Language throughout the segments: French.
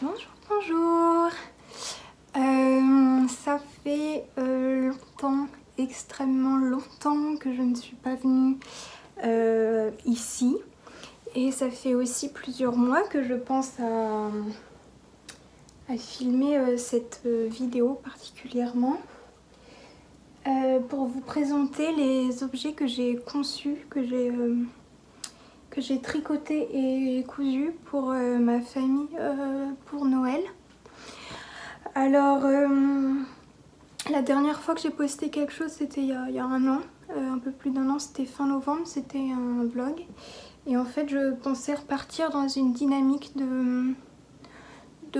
Bonjour, bonjour. Ça fait longtemps, extrêmement longtemps que je ne suis pas venue ici. Et ça fait aussi plusieurs mois que je pense à filmer cette vidéo particulièrement. Pour vous présenter les objets que j'ai conçus, que j'ai tricoté et cousu pour ma famille pour Noël. Alors, la dernière fois que j'ai posté quelque chose, c'était il y a un an, un peu plus d'un an, c'était fin novembre, c'était un vlog. Et en fait, je pensais repartir dans une dynamique de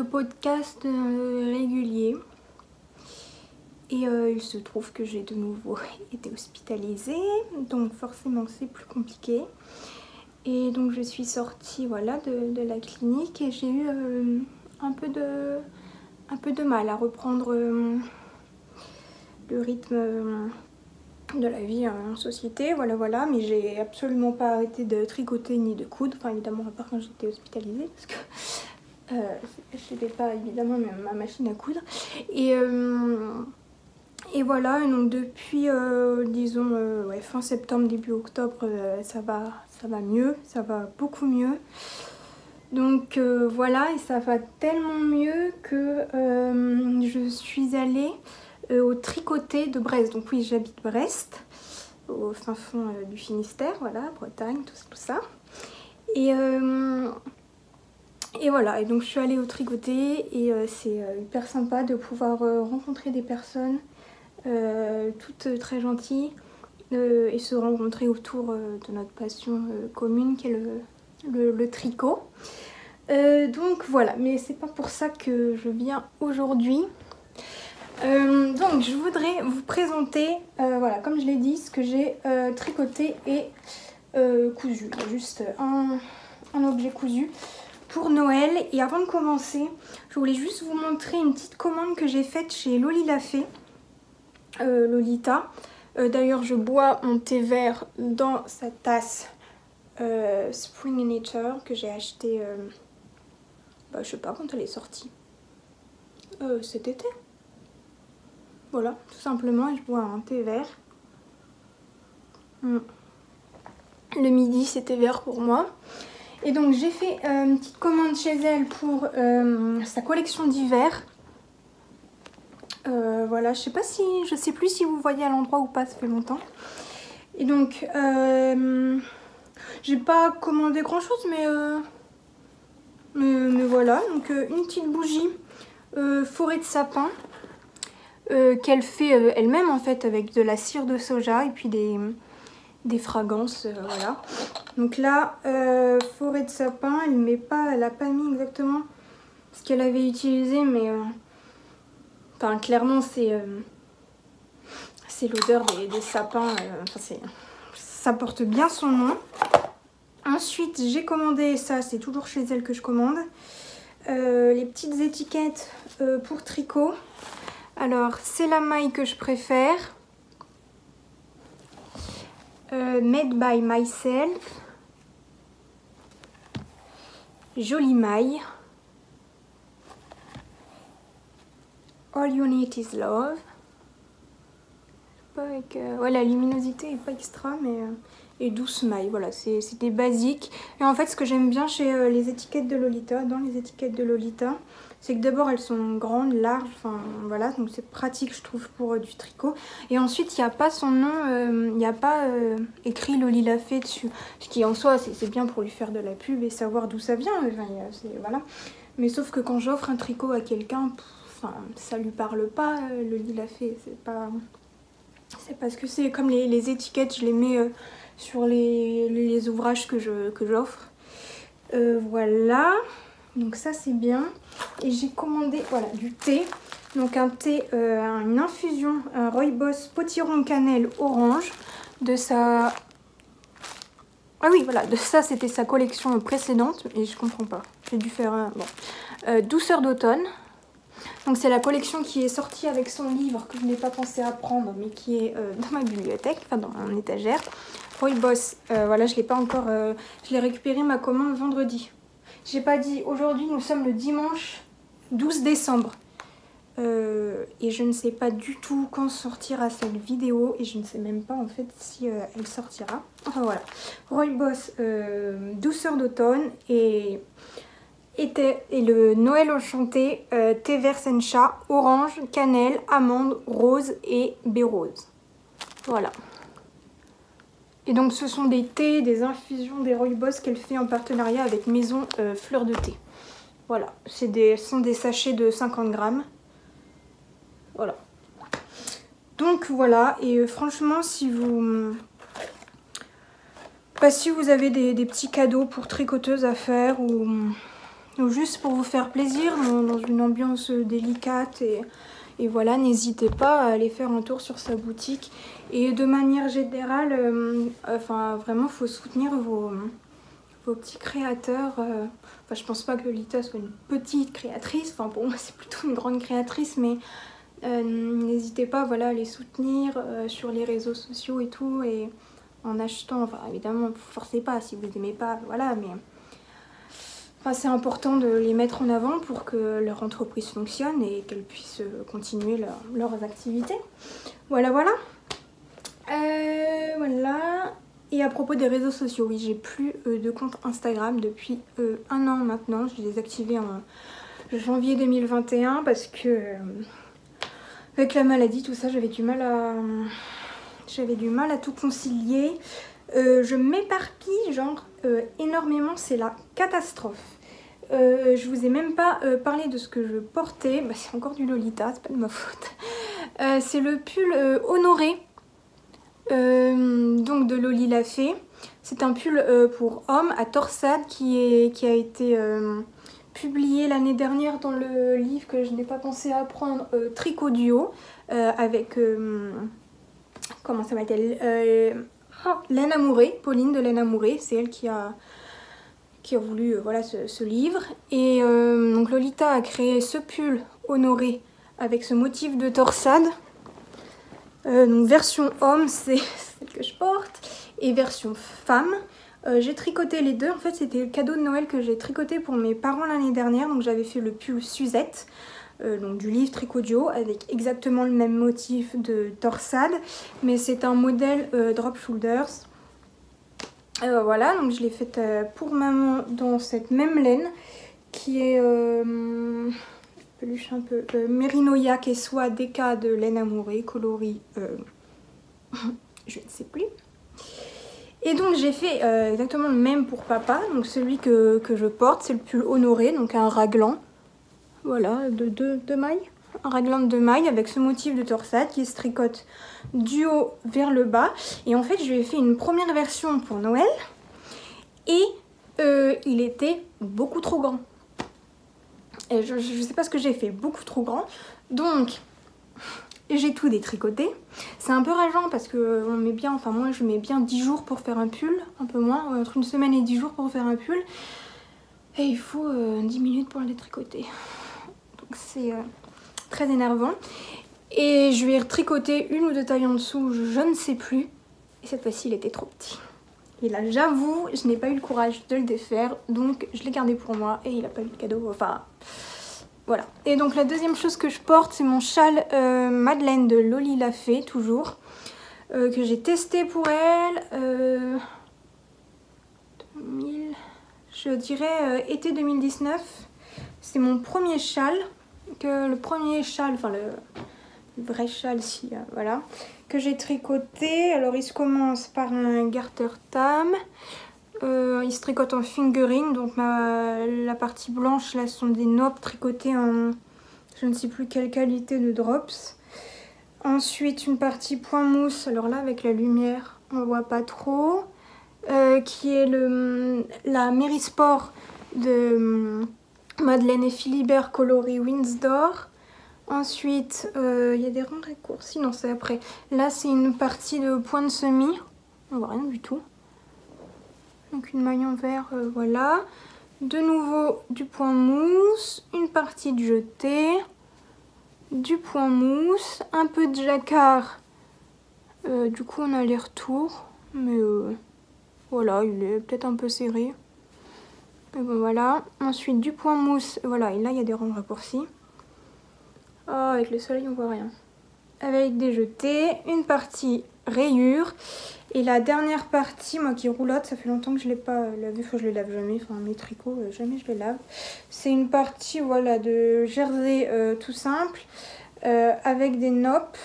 podcast régulier. Et il se trouve que j'ai de nouveau été hospitalisée, donc forcément c'est plus compliqué. Et donc je suis sortie voilà, de la clinique et j'ai eu un peu de mal à reprendre le rythme de la vie en société, voilà. Mais j'ai absolument pas arrêté de tricoter ni de coudre, enfin évidemment à part quand j'étais hospitalisée, parce que je n'avais pas évidemment ma machine à coudre. Et voilà, et donc depuis, disons, fin septembre, début octobre, ça va mieux, ça va beaucoup mieux. Donc voilà, et ça va tellement mieux que je suis allée au Tricoté de Brest. Donc oui, j'habite Brest, au fin fond du Finistère, voilà, Bretagne, tout ça. Et voilà, et donc je suis allée au Tricoté et c'est hyper sympa de pouvoir rencontrer des personnes toutes très gentilles et se rencontrer autour de notre passion commune qui est le tricot. Donc voilà, mais c'est pas pour ça que je viens aujourd'hui. Donc je voudrais vous présenter, voilà, comme je l'ai dit, ce que j'ai tricoté et cousu. Juste un objet cousu pour Noël. Et avant de commencer, je voulais juste vous montrer une petite commande que j'ai faite chez Lolilafé. Lolita. D'ailleurs, je bois mon thé vert dans sa tasse Spring Nature que j'ai acheté, je sais pas quand elle est sortie, cet été. Voilà, tout simplement, je bois un thé vert. Le midi, c'était vert pour moi. Et donc, j'ai fait une petite commande chez elle pour sa collection d'hiver. Voilà, je sais plus si vous voyez à l'endroit ou pas, ça fait longtemps. Et donc, j'ai pas commandé grand chose, mais voilà. Donc, une petite bougie forêt de sapin qu'elle fait elle-même en fait avec de la cire de soja et puis des fragrances, voilà. Donc là, forêt de sapin, elle a pas mis exactement ce qu'elle avait utilisé, mais enfin, clairement, c'est l'odeur des sapins. Ça porte bien son nom. Ensuite, j'ai commandé, ça c'est toujours chez elle que je commande, les petites étiquettes pour tricot. Alors, c'est la maille que je préfère. Made by myself. Jolie maille. All you need is love. Pas avec, ouais, la luminosité est pas extra, mais et douce maille. Voilà, c'est des basiques. Et en fait, ce que j'aime bien chez les étiquettes de Lolita, dans les étiquettes de Lolita, c'est que d'abord elles sont grandes, larges, enfin voilà, donc c'est pratique je trouve pour du tricot. Et ensuite, il n'y a pas son nom, il n'y a pas écrit Lolilafé dessus. Ce qui en soi, c'est bien pour lui faire de la pub et savoir d'où ça vient. Enfin, voilà. Mais sauf que quand j'offre un tricot à quelqu'un, ça lui parle pas, Lolilafé, c'est parce que c'est comme les étiquettes, je les mets sur les ouvrages que j'offre. Voilà, donc ça c'est bien. Et j'ai commandé voilà, du thé, donc un thé, une infusion, un Rooibos potiron cannelle orange de sa... Ah oui, voilà, de ça c'était sa collection précédente, et je comprends pas, j'ai dû faire un... Bon. Douceur d'automne. Donc c'est la collection qui est sortie avec son livre que je n'ai pas pensé à prendre, mais qui est dans ma bibliothèque, enfin dans mon étagère. Rooibos, voilà, je l'ai pas encore, je l'ai récupéré ma commande vendredi. J'ai pas dit, aujourd'hui nous sommes le dimanche 12 décembre. Et je ne sais pas du tout quand sortira cette vidéo et je ne sais même pas en fait si elle sortira. Enfin voilà, Rooibos douceur d'automne et le Noël enchanté thé vert sencha, orange, cannelle, amande, rose et baie rose. Voilà. Et donc ce sont des thés, des infusions, des Rooibos qu'elle fait en partenariat avec Maison Fleur de Thé. Voilà, ce sont des sachets de 50 grammes. Voilà. Donc voilà, et franchement, si vous avez des petits cadeaux pour tricoteuses à faire ou juste pour vous faire plaisir dans une ambiance délicate et voilà, n'hésitez pas à aller faire un tour sur sa boutique. Et de manière générale, enfin vraiment, il faut soutenir vos petits créateurs. Enfin, je pense pas que Lolita soit une petite créatrice. Enfin, pour moi, c'est plutôt une grande créatrice, mais n'hésitez pas, voilà, à les soutenir sur les réseaux sociaux et tout, et en achetant. Enfin, évidemment, forcez pas si vous aimez pas, voilà, mais enfin, c'est important de les mettre en avant pour que leur entreprise fonctionne et qu'elles puissent continuer leurs activités. Voilà, voilà. Voilà. Et à propos des réseaux sociaux, oui, j'ai plus de compte Instagram depuis 1 an maintenant. Je les ai désactivé en janvier 2021 parce que avec la maladie, tout ça, j'avais du mal à tout concilier. Je m'éparpille genre énormément, c'est la catastrophe. Je vous ai même pas parlé de ce que je portais. Bah, c'est encore du Lolita, c'est pas de ma faute. C'est le pull Honoré. Donc de Loli l'a fait. C'est un pull pour homme à torsade qui a été publié l'année dernière dans le livre que je n'ai pas pensé à prendre, Tricot Duo, avec comment ça s'appelle, Laine Amourée, Pauline de Laine Amourée. C'est elle qui a voulu voilà, ce livre. Et donc Lolita a créé ce pull Honoré avec ce motif de torsade. Donc version homme, c'est celle que je porte, et version femme. J'ai tricoté les deux. En fait, c'était le cadeau de Noël que j'ai tricoté pour mes parents l'année dernière. Donc j'avais fait le pull Suzette, donc du livre Tricot Duo, avec exactement le même motif de torsade, mais c'est un modèle drop shoulders. Voilà, donc je l'ai faite pour maman dans cette même laine qui est peluche un peu Mérinoïaque et soie Déca de Laine Amourée, coloris je ne sais plus. Et donc j'ai fait exactement le même pour papa. Donc celui que je porte, c'est le pull Honoré, donc un raglan, voilà, de deux mailles, un raglan de 2 mailles avec ce motif de torsade qui se tricote du haut vers le bas. Et en fait je lui ai fait une première version pour Noël et il était beaucoup trop grand. Et je sais pas ce que j'ai fait, beaucoup trop grand. Donc j'ai tout détricoté. C'est un peu rageant parce que on met bien, enfin moi je mets bien 10 jours pour faire un pull, un peu moins, entre 1 semaine et 10 jours pour faire un pull. Et il faut 10 minutes pour le détricoter. Donc c'est très énervant. Et je vais retricoter 1 ou 2 tailles en dessous, je ne sais plus. Et cette fois-ci il était trop petit. Et là j'avoue, je n'ai pas eu le courage de le défaire, donc je l'ai gardé pour moi et il n'a pas eu de cadeau, enfin voilà. Et donc la deuxième chose que je porte, c'est mon châle Madeleine de Loli l'a fait, toujours, que j'ai testé pour elle, je dirais été 2019. C'est mon premier châle, enfin le vrai châle, si, voilà, que j'ai tricoté. Alors il se commence par un garter tam, il se tricote en fingering, donc la partie blanche là sont des noppes tricotées en je ne sais plus quelle qualité de drops. Ensuite une partie point mousse, alors là avec la lumière on voit pas trop, qui est la Mérisport de Madeleine et Philibert coloris Windsor. Ensuite, il y a des rangs raccourcis, non c'est après. Là c'est une partie de point de semis, on voit rien du tout. Donc une maille en vert, voilà. De nouveau du point mousse, une partie de jeté, du point mousse, un peu de jacquard. Du coup on a les retours, mais voilà, il est peut-être un peu serré. Mais bon, voilà. Ensuite, du point mousse. Voilà, et là, il y a des rangs raccourcis. Oh, avec le soleil, on voit rien. Avec des jetés, une partie rayure. Et la dernière partie, moi qui roulotte, ça fait longtemps que je ne l'ai pas lavé. Enfin, je les lave jamais. Enfin, mes tricots, jamais je les lave. C'est une partie, voilà, de jersey tout simple. Avec des noppes.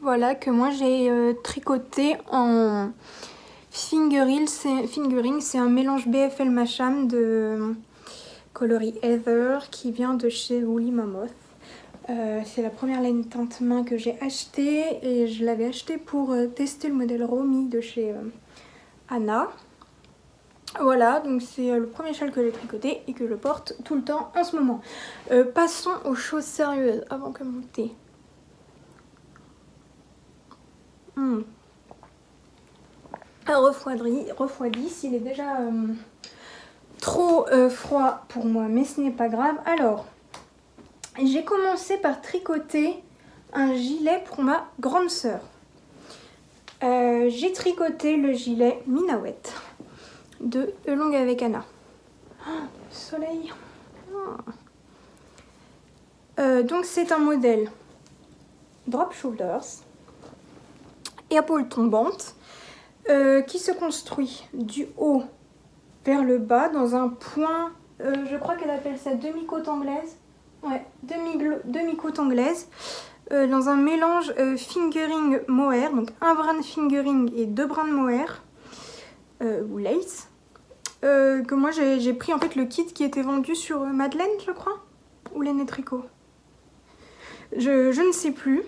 Voilà, que moi j'ai tricoté en fingering. C'est un mélange BFL Macham de coloris Heather qui vient de chez Woolly Mammoth. C'est la première laine teinte main que j'ai achetée et je l'avais acheté pour tester le modèle Romy de chez Anna. Voilà, donc c'est le premier châle que j'ai tricoté et que je porte tout le temps en ce moment. Passons aux choses sérieuses avant que mon thé. Refroidi, s'il est déjà trop froid pour moi, mais ce n'est pas grave. Alors, j'ai commencé par tricoter un gilet pour ma grande sœur. J'ai tricoté le gilet Minawet de Longue avec Anna. Oh, soleil. Oh. Donc c'est un modèle drop shoulders, épaule tombante, qui se construit du haut vers le bas dans un point, je crois qu'elle appelle ça demi-côte anglaise. Ouais, demi-côte anglaise, dans un mélange fingering mohair, donc un brin de fingering et 2 brins de mohair, ou lace, que moi j'ai pris en fait le kit qui était vendu sur Madeleine, je crois, ou Laine et Tricot. Je ne sais plus.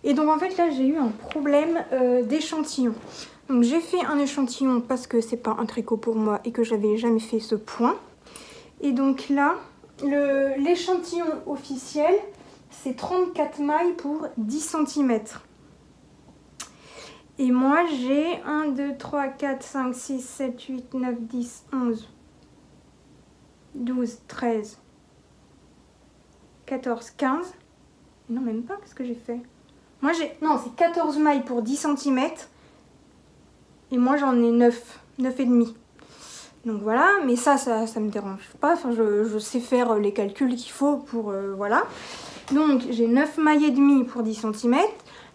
Et donc en fait là j'ai eu un problème d'échantillon. Donc j'ai fait un échantillon parce que c'est pas un tricot pour moi et que j'avais jamais fait ce point. Et donc là, l'échantillon officiel, c'est 34 mailles pour 10 cm. Et moi j'ai 1, 2, 3, 4, 5, 6, 7, 8, 9, 10, 11, 12, 13, 14, 15. Non, même pas, qu'est-ce que j'ai fait? Moi j'ai... Non, c'est 14 mailles pour 10 cm. Et moi j'en ai 9 et demi. Donc voilà, mais ça me dérange pas. Enfin, je sais faire les calculs qu'il faut pour... voilà. Donc j'ai 9 mailles et demi pour 10 cm.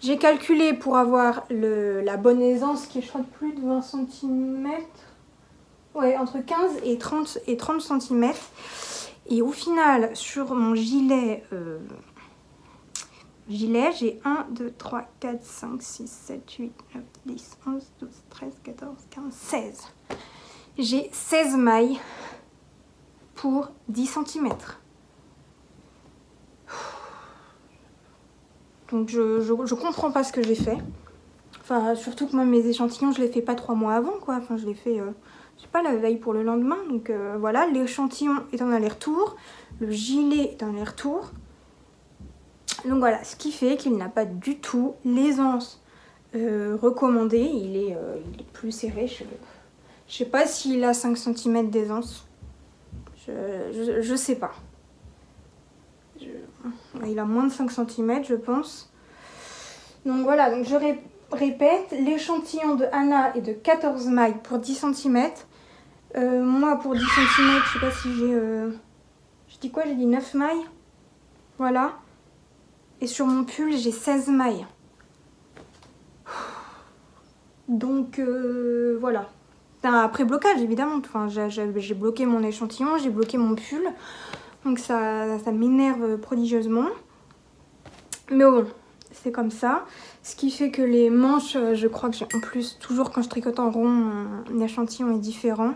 J'ai calculé pour avoir la bonne aisance qui est, je crois, de plus de 20 cm. Ouais, entre 15 et 30 cm. Et au final, sur mon gilet... j'ai 1, 2, 3, 4, 5, 6, 7, 8, 9, 10, 11, 12, 13, 14, 15, 16. J'ai 16 mailles pour 10 cm. Donc je comprends pas ce que j'ai fait. Enfin, surtout que moi mes échantillons, je les fais pas 3 mois avant, quoi. Enfin, je les fais, je sais pas, la veille pour le lendemain. Donc voilà, l'échantillon est en aller-retour. Le gilet est en aller-retour. Donc voilà, ce qui fait qu'il n'a pas du tout l'aisance recommandée. Il est plus serré. Je sais pas s'il a 5 cm d'aisance. Je sais pas. Il a moins de 5 cm, je pense. Donc voilà, donc je répète, l'échantillon de Anna est de 14 mailles pour 10 cm. Moi, pour 10 cm, je sais pas si j'ai... je dis quoi? J'ai dit 9 mailles. Voilà. Et sur mon pull, j'ai 16 mailles. Donc, voilà. Après blocage, évidemment. Enfin, j'ai bloqué mon échantillon, j'ai bloqué mon pull. Donc, ça m'énerve prodigieusement. Mais bon, c'est comme ça. Ce qui fait que les manches, je crois que j'ai en plus, toujours quand je tricote en rond, mon échantillon est différent.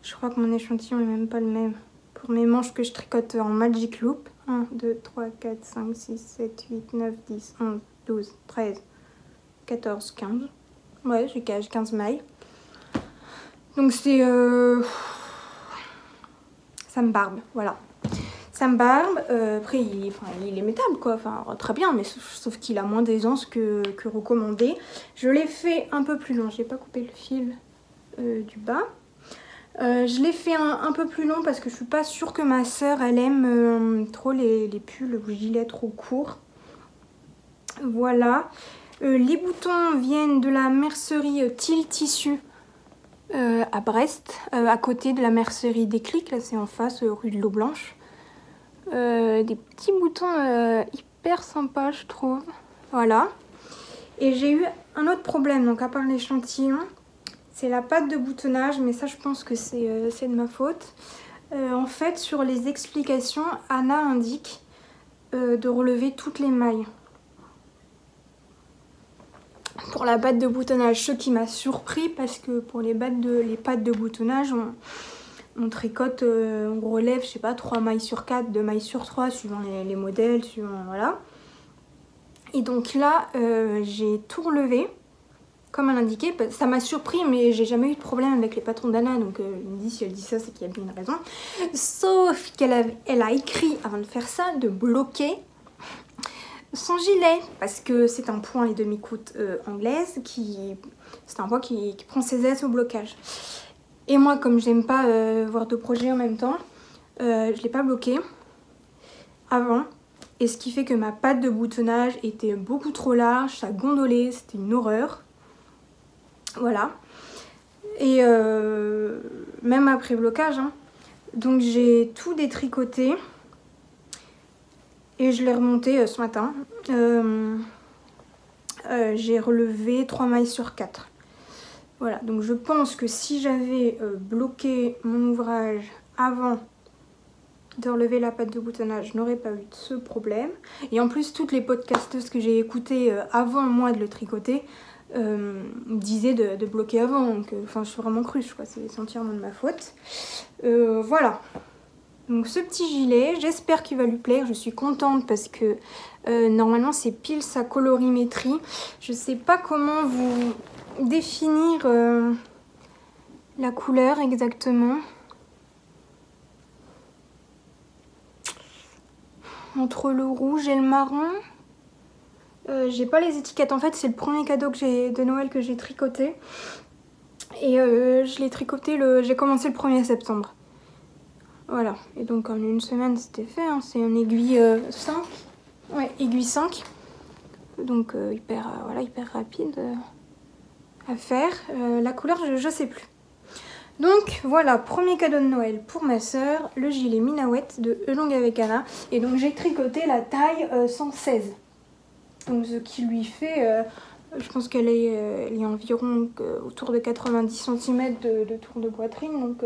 Je crois que mon échantillon n'est même pas le même. Pour mes manches que je tricote en Magic Loop. 1, 2, 3, 4, 5, 6, 7, 8, 9, 10, 11, 12, 13, 14, 15. Ouais, j'ai 15 mailles. Donc c'est... ça me barbe, voilà. Ça me barbe. Après, il est métal, quoi. Enfin, très bien, mais sauf qu'il a moins d'aisance que recommandé. Je l'ai fait un peu plus long. J'ai pas coupé le fil du bas. Je l'ai fait un peu plus long parce que je suis pas sûre que ma sœur elle aime trop les pulls ou gilets trop courts. Voilà. Les boutons viennent de la mercerie Teal Tissu à Brest, à côté de la mercerie Déclic, là c'est en face, rue de l'Eau Blanche. Des petits boutons hyper sympas je trouve. Voilà. Et j'ai eu un autre problème, donc à part l'échantillon, c'est la pâte de boutonnage, mais ça je pense que c'est de ma faute. En fait, sur les explications, Anna indique de relever toutes les mailles. Pour la pâte de boutonnage, ce qui m'a surpris parce que pour les pâtes de boutonnage, on tricote, on relève, je sais pas, 3 mailles sur 4, 2 mailles sur 3, suivant les modèles, suivant, voilà. Et donc là, j'ai tout relevé, comme elle indiquait. Ça m'a surpris, mais j'ai jamais eu de problème avec les patrons d'Anna, donc il me dit, si elle dit ça, c'est qu'il y a bien une raison. Sauf qu'elle a écrit, avant de faire ça, de bloquer son gilet, parce que c'est un point et demi-coute anglaise, c'est un point qui prend ses aises au blocage. Et moi, comme j'aime pas voir deux projets en même temps, je l'ai pas bloqué avant. Et ce qui fait que ma patte de boutonnage était beaucoup trop large, ça gondolait, c'était une horreur. Voilà. Et même après blocage, hein. Donc j'ai tout détricoté. Et je l'ai remonté ce matin. J'ai relevé 3 mailles sur 4. Voilà, donc je pense que si j'avais bloqué mon ouvrage avant de relever la pâte de boutonnage, je n'aurais pas eu ce problème. Et en plus, toutes les podcasteuses que j'ai écoutées avant moi de le tricoter disaient de bloquer avant. Donc, je suis vraiment cruche, quoi. C'est entièrement de ma faute. Voilà. Donc ce petit gilet, j'espère qu'il va lui plaire. Je suis contente parce que normalement c'est pile sa colorimétrie. Je sais pas comment vous définir la couleur exactement. Entre le rouge et le marron. J'ai pas les étiquettes. En fait, c'est le premier cadeau de Noël que j'ai tricoté. Et je l'ai tricoté, j'ai commencé le 1er septembre. Voilà, et donc en une semaine c'était fait, hein. C'est une aiguille 5, ouais, aiguille 5, donc hyper rapide à faire. La couleur je sais plus. Donc voilà, premier cadeau de Noël pour ma soeur, le gilet Minawet de Elong avec Anna. Et donc j'ai tricoté la taille 116, donc ce qui lui fait, je pense qu'elle est environ autour de 90 cm de tour de poitrine, donc...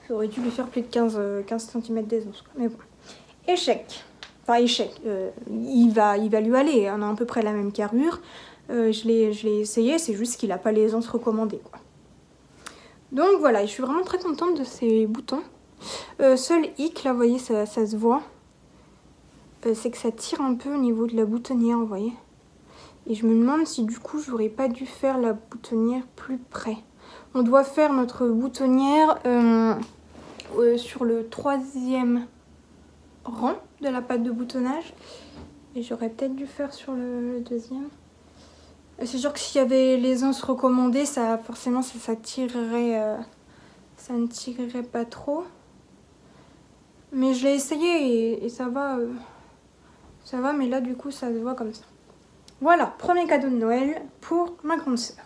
ça aurait dû lui faire plus de 15 cm d'aisance. Mais bon. Échec. Enfin, échec. Il va lui aller. On a à peu près la même carrure. Je l'ai essayé. C'est juste qu'il n'a pas l'aisance recommandée, quoi. Donc voilà. Je suis vraiment très contente de ces boutons. Seul hic, là, vous voyez, ça se voit. C'est que ça tire un peu au niveau de la boutonnière, vous voyez. Et je me demande si, du coup, j'aurais pas dû faire la boutonnière plus près. On doit faire notre boutonnière... sur le 3e rang de la pâte de boutonnage, et j'aurais peut-être dû faire sur le 2e. C'est sûr que s'il y avait l'aisance recommandée, forcément ça tirerait, ça ne tirerait pas trop. Mais je l'ai essayé et ça va, mais là du coup ça se voit comme ça. Voilà, premier cadeau de Noël pour ma grande sœur.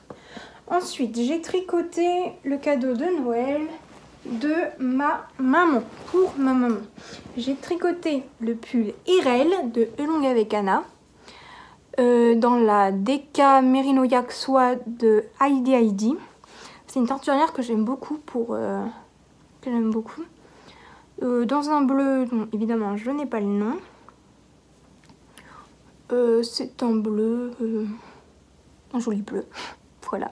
Ensuite, j'ai tricoté le cadeau de Noël de ma maman, pour ma maman. J'ai tricoté le pull Irel de Elong avec Anna dans la Deka Merino Yak Soie de Heidi. C'est une teinturière que j'aime beaucoup dans un bleu dont évidemment je n'ai pas le nom. C'est un bleu, un joli bleu, voilà,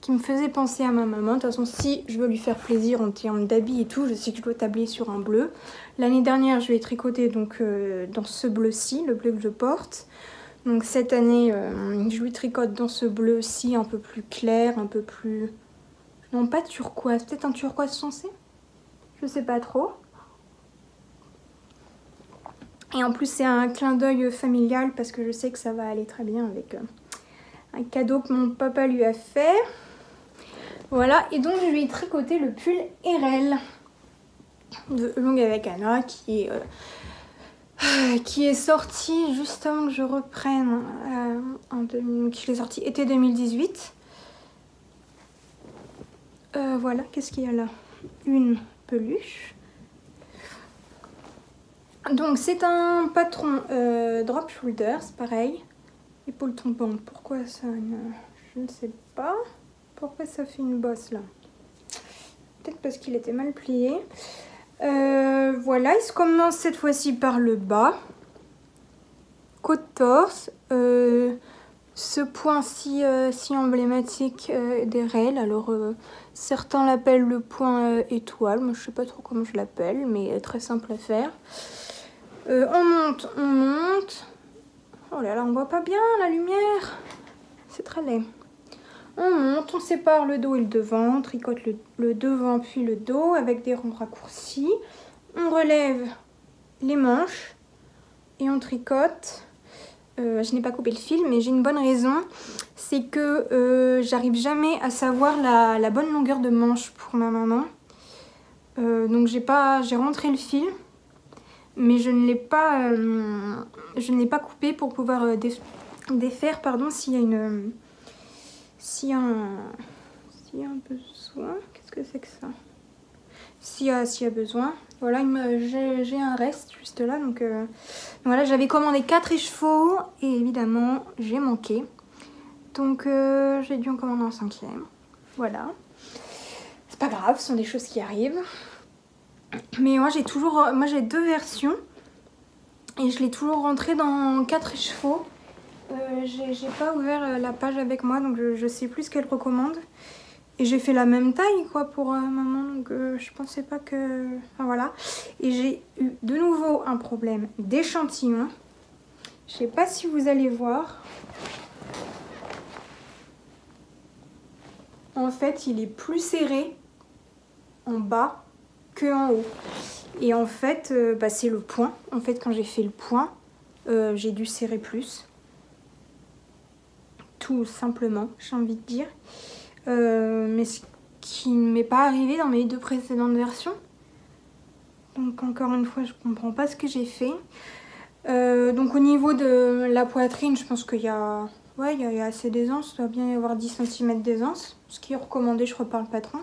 qui me faisait penser à ma maman. De toute façon, si je veux lui faire plaisir en termes d'habits et tout, je sais que je dois tabler sur un bleu. L'année dernière, je lui ai tricoté donc, dans ce bleu-ci, le bleu que je porte. Donc cette année, je lui tricote dans ce bleu-ci un peu plus clair, un peu plus... Non, pas turquoise, peut-être un turquoise foncé, je sais pas trop. Et en plus, c'est un clin d'œil familial parce que je sais que ça va aller très bien avec un cadeau que mon papa lui a fait. Voilà, et donc je lui ai tricoté le pull Erel de Elong avec Anna qui est sorti juste avant que je reprenne. Je l'ai sorti été 2018. Voilà, qu'est-ce qu'il y a là? Une peluche. Donc c'est un patron drop shoulders, pareil. Épaule tombante, pourquoi ça je ne sais pas. Pourquoi ça fait une bosse là? Peut-être parce qu'il était mal plié. Voilà, il se commence cette fois-ci par le bas. Côte torse. Ce point si emblématique des rails. Alors certains l'appellent le point étoile. Moi je sais pas trop comment je l'appelle, mais très simple à faire. On monte, on monte. Oh là là, on voit pas bien la lumière. C'est très laid. On monte, on sépare le dos et le devant, on tricote le devant puis le dos avec des rangs raccourcis. On relève les manches et on tricote. Je n'ai pas coupé le fil, mais j'ai une bonne raison. C'est que j'arrive jamais à savoir la bonne longueur de manche pour ma maman. Donc j'ai rentré le fil, mais je ne l'ai pas coupé pour pouvoir défaire, pardon, s'il y a une... S'il y a un besoin, qu'est-ce que c'est que ça? S'il y a besoin, voilà, j'ai un reste juste là. Donc voilà, j'avais commandé 4 écheveaux et évidemment j'ai manqué. Donc j'ai dû en commander un 5e. Voilà. C'est pas grave, ce sont des choses qui arrivent. Mais moi j'ai 2 versions et je l'ai toujours rentré dans 4 écheveaux. J'ai pas ouvert la page avec moi, donc je sais plus ce qu'elle recommande. Et j'ai fait la même taille quoi pour maman, donc je pensais pas que... Enfin voilà. Et j'ai eu de nouveau un problème d'échantillon. Je sais pas si vous allez voir. En fait, il est plus serré en bas que en haut. Et en fait, c'est le point. En fait, quand j'ai fait le point, j'ai dû serrer plus. Tout simplement, j'ai envie de dire. Mais ce qui ne m'est pas arrivé dans mes 2 précédentes versions. Donc encore une fois, je comprends pas ce que j'ai fait. Donc au niveau de la poitrine, je pense qu'il y a... Ouais, il y a assez d'aisance, il doit bien y avoir 10 cm d'aisance. Ce qui est recommandé, je reparle patron.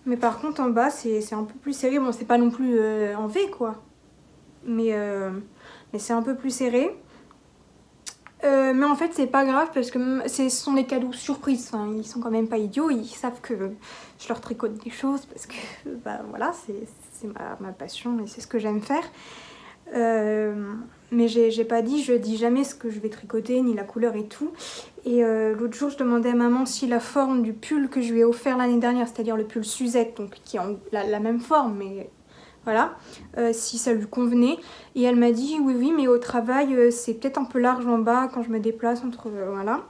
Mais par contre en bas, c'est un peu plus serré. Bon, c'est pas non plus en V quoi. Mais c'est un peu plus serré. Mais en fait c'est pas grave parce que ce sont des cadeaux surprises, enfin, ils sont quand même pas idiots, ils savent que je leur tricote des choses parce que voilà, c'est ma passion et c'est ce que j'aime faire. Mais j'ai pas dit, je dis jamais ce que je vais tricoter ni la couleur et tout. Et l'autre jour je demandais à maman si la forme du pull que je lui ai offert l'année dernière, c'est-à-dire le pull Suzette, donc qui a la même forme mais... Voilà, si ça lui convenait. Et elle m'a dit oui, mais au travail, c'est peut-être un peu large en bas quand je me déplace entre... voilà.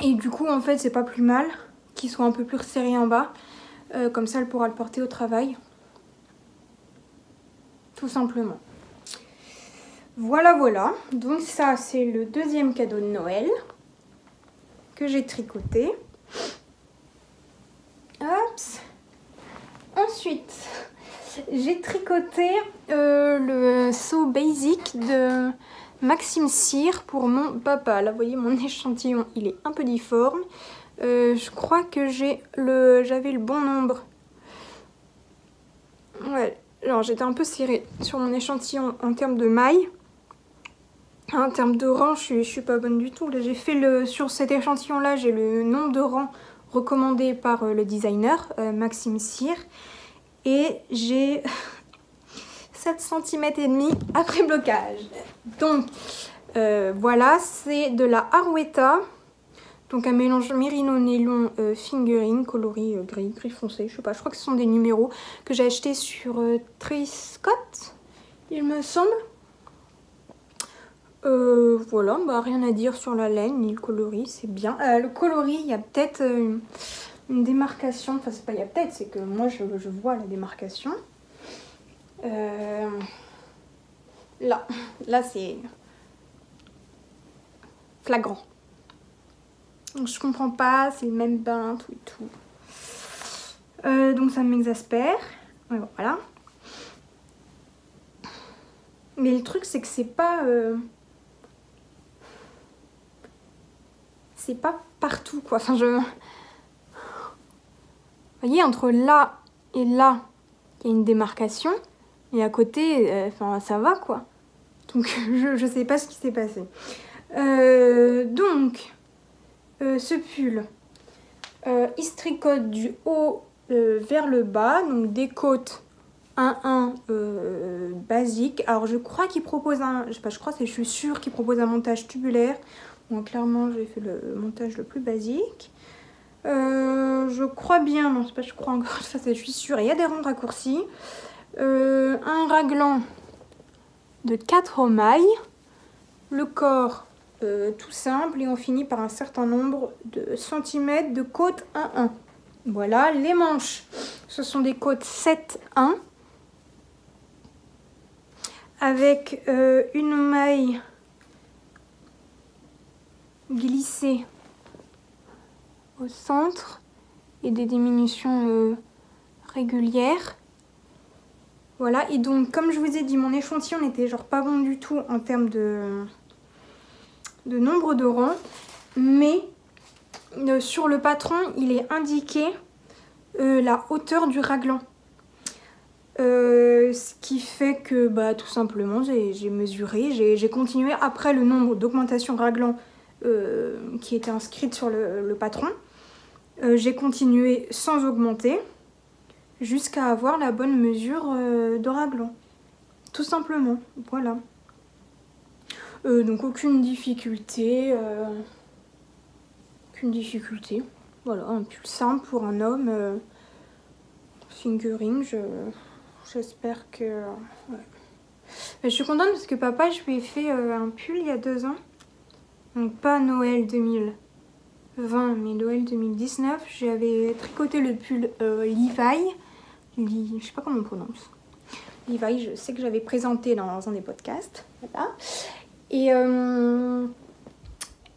Et du coup, en fait, c'est pas plus mal qu'il soit un peu plus resserré en bas. Comme ça, elle pourra le porter au travail. Tout simplement. Voilà, voilà. Donc ça, c'est le 2e cadeau de Noël que j'ai tricoté. Hop. Ensuite, j'ai tricoté le seau basic de Maxime Cyr pour mon papa. Là, vous voyez, mon échantillon, il est un peu difforme. Je crois que j'avais le bon nombre. Ouais, alors j'étais un peu serrée sur mon échantillon en termes de maille. En termes de rang, je suis pas bonne du tout. Là, j'ai fait sur cet échantillon-là, j'ai le nombre de rangs recommandé par le designer, Maxime Cyr. Et j'ai 7 cm et demi après blocage. Donc voilà, c'est de la Arwetta. Donc un mélange mérino nylon fingering coloris gris foncé. Je sais pas, je crois que ce sont des numéros que j'ai acheté sur Triscott, il me semble. Voilà, rien à dire sur la laine ni le coloris, c'est bien. Le coloris, il y a peut-être une démarcation. Enfin, c'est pas il y a peut-être, c'est que moi je vois la démarcation. Là c'est flagrant. Donc je comprends pas, c'est le même bain, tout et tout. Donc ça m'exaspère. Ouais, voilà. Mais le truc c'est que c'est pas partout quoi. Enfin Vous voyez, entre là et là, il y a une démarcation. Et à côté, enfin, ça va quoi. Donc, je sais pas ce qui s'est passé. Ce pull, il se tricote du haut vers le bas. Donc, des côtes 1-1 basique. Alors, je crois qu'il propose un... Je sais pas, je suis sûre qu'il propose un montage tubulaire. Donc, clairement, j'ai fait le montage le plus basique. Je crois bien, non, c'est pas je crois encore, ça je suis sûre. Il y a des rangs raccourcis. Un raglan de 4 mailles. Le corps tout simple et on finit par un certain nombre de centimètres de côte 1-1. Voilà, les manches, ce sont des côtes 7-1 avec une maille glissée au centre et des diminutions régulières. Voilà, et donc comme je vous ai dit, mon échantillon n'était genre pas bon du tout en termes de nombre de rangs, mais sur le patron, il est indiqué la hauteur du raglan. Ce qui fait que bah, tout simplement j'ai mesuré, j'ai continué après le nombre d'augmentations raglan qui était inscrite sur le patron. J'ai continué sans augmenter jusqu'à avoir la bonne mesure de raglan. Tout simplement, voilà. Donc aucune difficulté. Voilà, un pull simple pour un homme. Fingering, j'espère que... ouais. Mais je suis contente parce que papa, je lui ai fait un pull il y a 2 ans. Donc pas Noël 2020, mais Noël 2019. J'avais tricoté le pull Levi. Je sais pas comment on prononce. Levi, je sais que j'avais présenté dans un des podcasts. Voilà. Et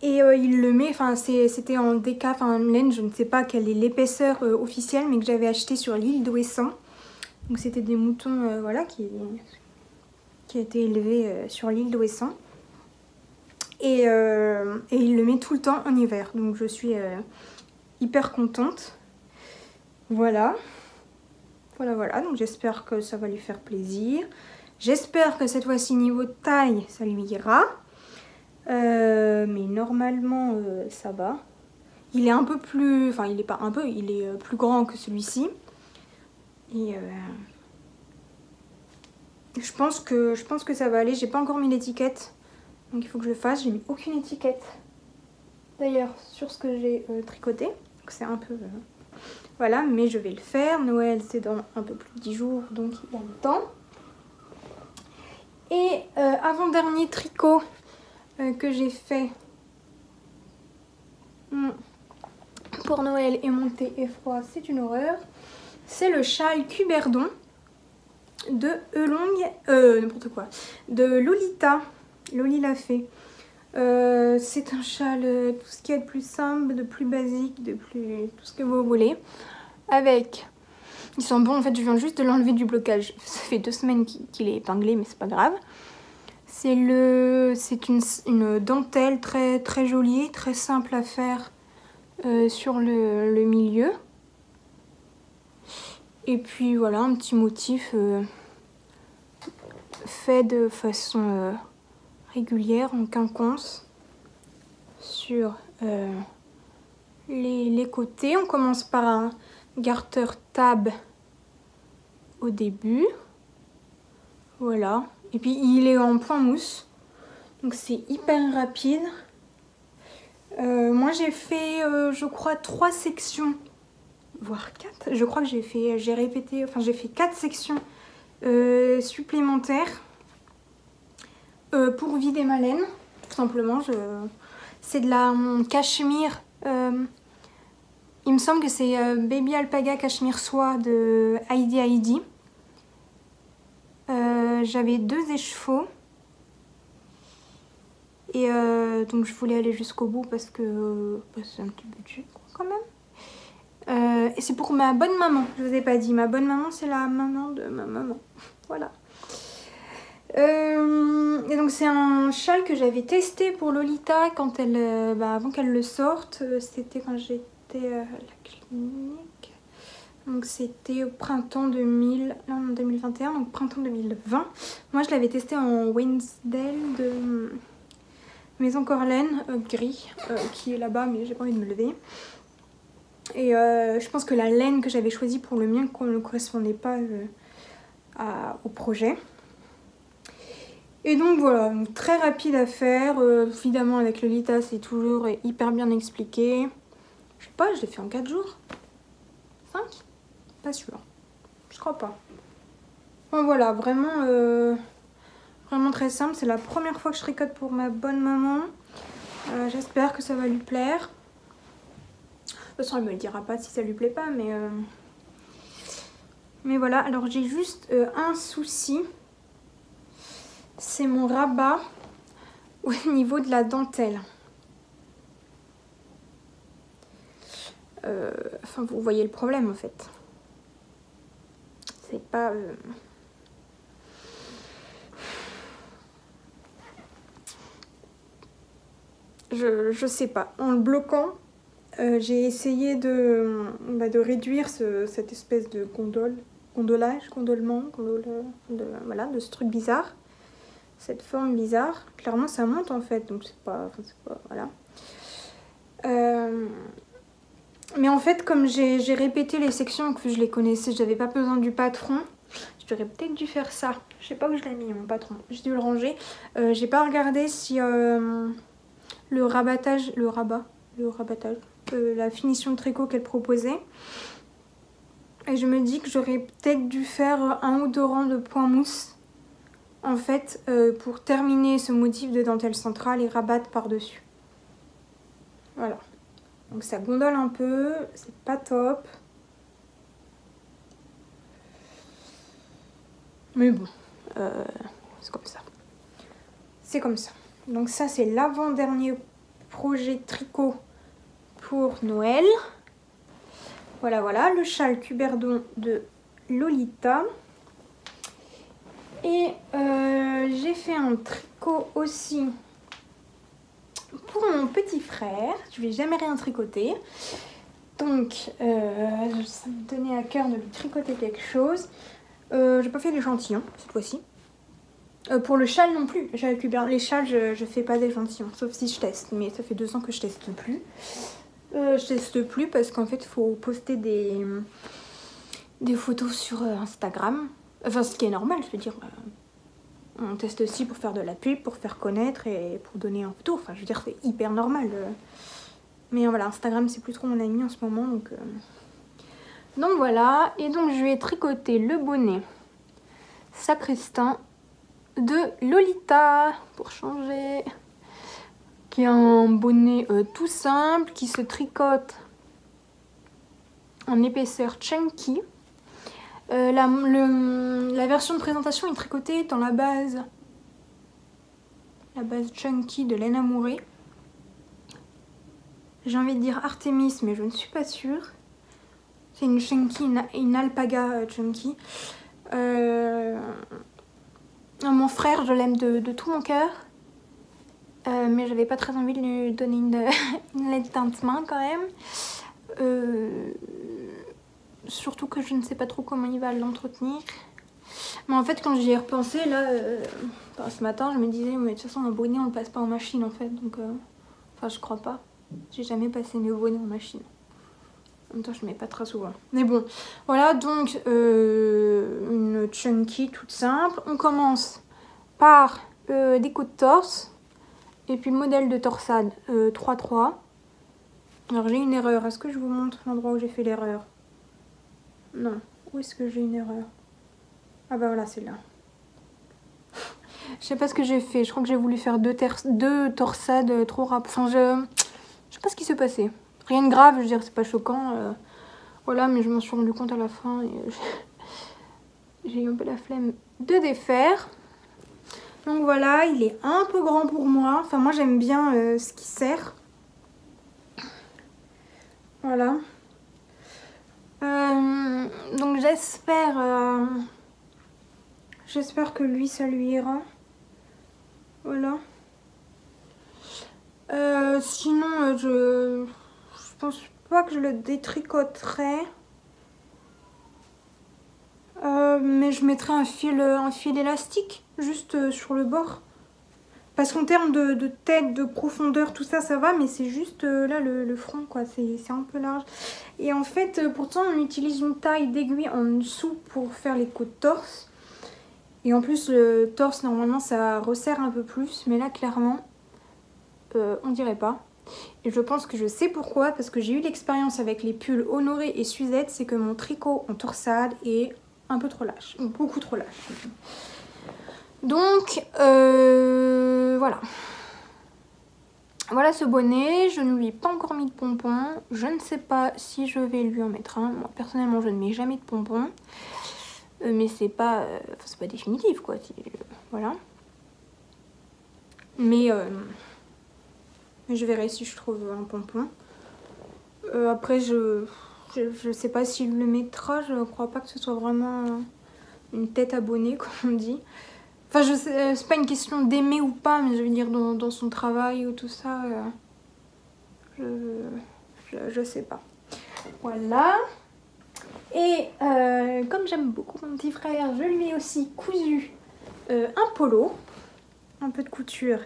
il le met, enfin c'était en déca, enfin en laine, je ne sais pas quelle est l'épaisseur officielle, mais que j'avais acheté sur l'île d'Ouessant. Donc c'était des moutons voilà, qui étaient élevés sur l'île d'Ouessant. Et il le met tout le temps en hiver, donc je suis hyper contente. Voilà. Voilà, donc j'espère que ça va lui faire plaisir. J'espère que cette fois-ci, niveau taille, ça lui ira. Mais normalement, ça va. Il est un peu plus... Enfin, il est pas un peu, il est plus grand que celui-ci. Et je pense que ça va aller. J'ai pas encore mis l'étiquette. Donc il faut que je le fasse. J'ai mis aucune étiquette. D'ailleurs, sur ce que j'ai tricoté. Donc c'est un peu... voilà, mais je vais le faire. Noël, c'est dans un peu plus de 10 jours. Donc il y a le temps. Et avant-dernier tricot que j'ai fait pour Noël et mon thé est froid, c'est une horreur. C'est le châle Cuberdon de n'importe quoi, de Lolita. Loli l'a fait. C'est un châle, tout ce qui est de plus simple, de plus basique, de plus tout ce que vous voulez. Avec, ils sont bons en fait, je viens juste de l'enlever du blocage. Ça fait 2 semaines qu'il est épinglé, mais c'est pas grave. C'est une dentelle très, très jolie, très simple à faire sur le milieu. Et puis voilà, un petit motif fait de façon régulière en quinconce sur les côtés. On commence par un garter tab au début. Voilà. Et puis il est en point mousse. Donc c'est hyper rapide. Moi j'ai fait je crois 3 sections. Voire 4. Je crois que j'ai fait 4 sections supplémentaires pour vider ma laine. Tout simplement. C'est de la cachemire. Il me semble que c'est Baby Alpaga Cachemire Soie de Heidi. J'avais 2 échevaux. Et donc je voulais aller jusqu'au bout parce que c'est un petit budget quand même. Et c'est pour ma bonne maman, je vous ai pas dit. Ma bonne maman, c'est la maman de ma maman. Voilà. Et donc c'est un châle que j'avais testé pour Lolita quand avant qu'elle le sorte. C'était quand j'étais à la clinique. Donc c'était au printemps 2000, là on est en 2021, donc printemps 2020. Moi je l'avais testé en Wensdale de Maison Corlaine, gris, qui est là-bas, mais j'ai pas envie de me lever. Et je pense que la laine que j'avais choisie pour le mien ne correspondait pas au projet. Et donc voilà, très rapide à faire. Évidemment avec Lolita c'est toujours hyper bien expliqué. Je sais pas, je l'ai fait en 4 jours. 5? Pas sûr. Je crois pas. Bon voilà, vraiment, vraiment très simple. C'est la première fois que je tricote pour ma bonne maman. J'espère que ça va lui plaire. De toute façon, elle me le dira pas si ça lui plaît pas, mais voilà. Alors j'ai juste un souci. C'est mon rabat au niveau de la dentelle. Enfin, vous voyez le problème en fait. C'est pas... Je sais pas. En le bloquant, j'ai essayé de réduire cette espèce de voilà, de ce truc bizarre. Cette forme bizarre. Clairement, ça monte en fait, donc c'est pas... voilà. Mais en fait, comme j'ai répété les sections, que je les connaissais, j'avais pas besoin du patron. J'aurais peut-être dû faire ça. Je sais pas où je l'ai mis, mon patron. J'ai dû le ranger. J'ai pas regardé si le rabattage, la finition de tricot qu'elle proposait. Et je me dis que j'aurais peut-être dû faire 1 ou 2 rangs de point mousse. En fait, pour terminer ce motif de dentelle centrale et rabattre par-dessus. Voilà. Donc ça gondole un peu, c'est pas top. Mais bon, c'est comme ça. C'est comme ça. Donc ça c'est l'avant-dernier projet tricot pour Noël. Voilà, voilà, le châle Cuberdon de Lolita. Et j'ai fait un tricot aussi pour mon petit frère. Je vais jamais rien tricoter. Donc, ça me tenait à cœur de lui tricoter quelque chose. J'ai pas fait d'échantillon cette fois-ci. Pour le châle non plus. Les châles, je fais pas d'échantillon, sauf si je teste. Mais ça fait 2 ans que je teste plus. Je teste plus parce qu'en fait, il faut poster des photos sur Instagram. Enfin, ce qui est normal, je veux dire. On teste aussi pour faire de la pub, pour faire connaître et pour donner un photo. Enfin, je veux dire, c'est hyper normal. Mais voilà, Instagram, c'est plus trop mon ami en ce moment. Donc voilà. Et donc, je vais tricoter le bonnet sacristain de Lolita pour changer. Qui est un bonnet tout simple qui se tricote en épaisseur chunky. La version de présentation est tricotée dans la base chunky de Lena Mouré. J'ai envie de dire Artemis, mais je ne suis pas sûre. C'est une chunky, une alpaga chunky. Mon frère, je l'aime de tout mon cœur. Mais j'avais pas très envie de lui donner une lettre teinte main quand même. Surtout que je ne sais pas trop comment il va l'entretenir. Mais en fait, quand j'y ai repensé, là, ce matin, je me disais, mais de toute façon, un bonnet, on le passe pas en machine en fait. Donc, enfin, je crois pas. J'ai jamais passé mes bonnets en machine. En même temps, je ne mets pas très souvent. Mais bon, voilà, donc, une chunky toute simple. On commence par des coups de torse. Et puis le modèle de torsade 3-3. Alors j'ai une erreur. Est-ce que je vous montre l'endroit où j'ai fait l'erreur? Non. Où est-ce que j'ai une erreur? Ah bah voilà, c'est là. Je sais pas ce que j'ai fait. Je crois que j'ai voulu faire deux torsades trop rapides. Enfin, je sais pas ce qui s'est passé. Rien de grave, je veux dire, c'est pas choquant. Voilà, mais je m'en suis rendu compte à la fin. J'ai eu un peu la flemme de défaire. Donc voilà, il est un peu grand pour moi. Enfin, moi, j'aime bien ce qui sert. Voilà. Donc j'espère que lui, ça lui ira. Voilà. Sinon, je pense pas que je le détricoterai. je mettrai un fil élastique juste sur le bord. Parce qu'en termes de tête, de profondeur, tout ça, ça va, mais c'est juste là le front, quoi. C'est un peu large. Et en fait, pourtant, on utilise une taille d'aiguille en dessous pour faire les côtes torse. Et en plus, le torse, normalement, ça resserre un peu plus. Mais là, clairement, on dirait pas. Et je pense que je sais pourquoi. Parce que j'ai eu l'expérience avec les pulls Honoré et Suzette. C'est que mon tricot en torsade est un peu trop lâche. Beaucoup trop lâche. Donc, voilà. Voilà ce bonnet. Je ne lui ai pas encore mis de pompons. Je ne sais pas si je vais lui en mettre un. Moi, personnellement, je ne mets jamais de pompons. Mais c'est pas définitif, quoi. Voilà. Mais je verrai si je trouve un pompon. Après, je sais pas s'il le mettra. Je crois pas que ce soit vraiment une tête à bonnet, comme on dit. Enfin, je sais, c'est pas une question d'aimer ou pas, mais je veux dire dans son travail ou tout ça, je sais pas. Voilà. Et comme j'aime beaucoup mon petit frère, je lui ai aussi cousu un polo, un peu de couture.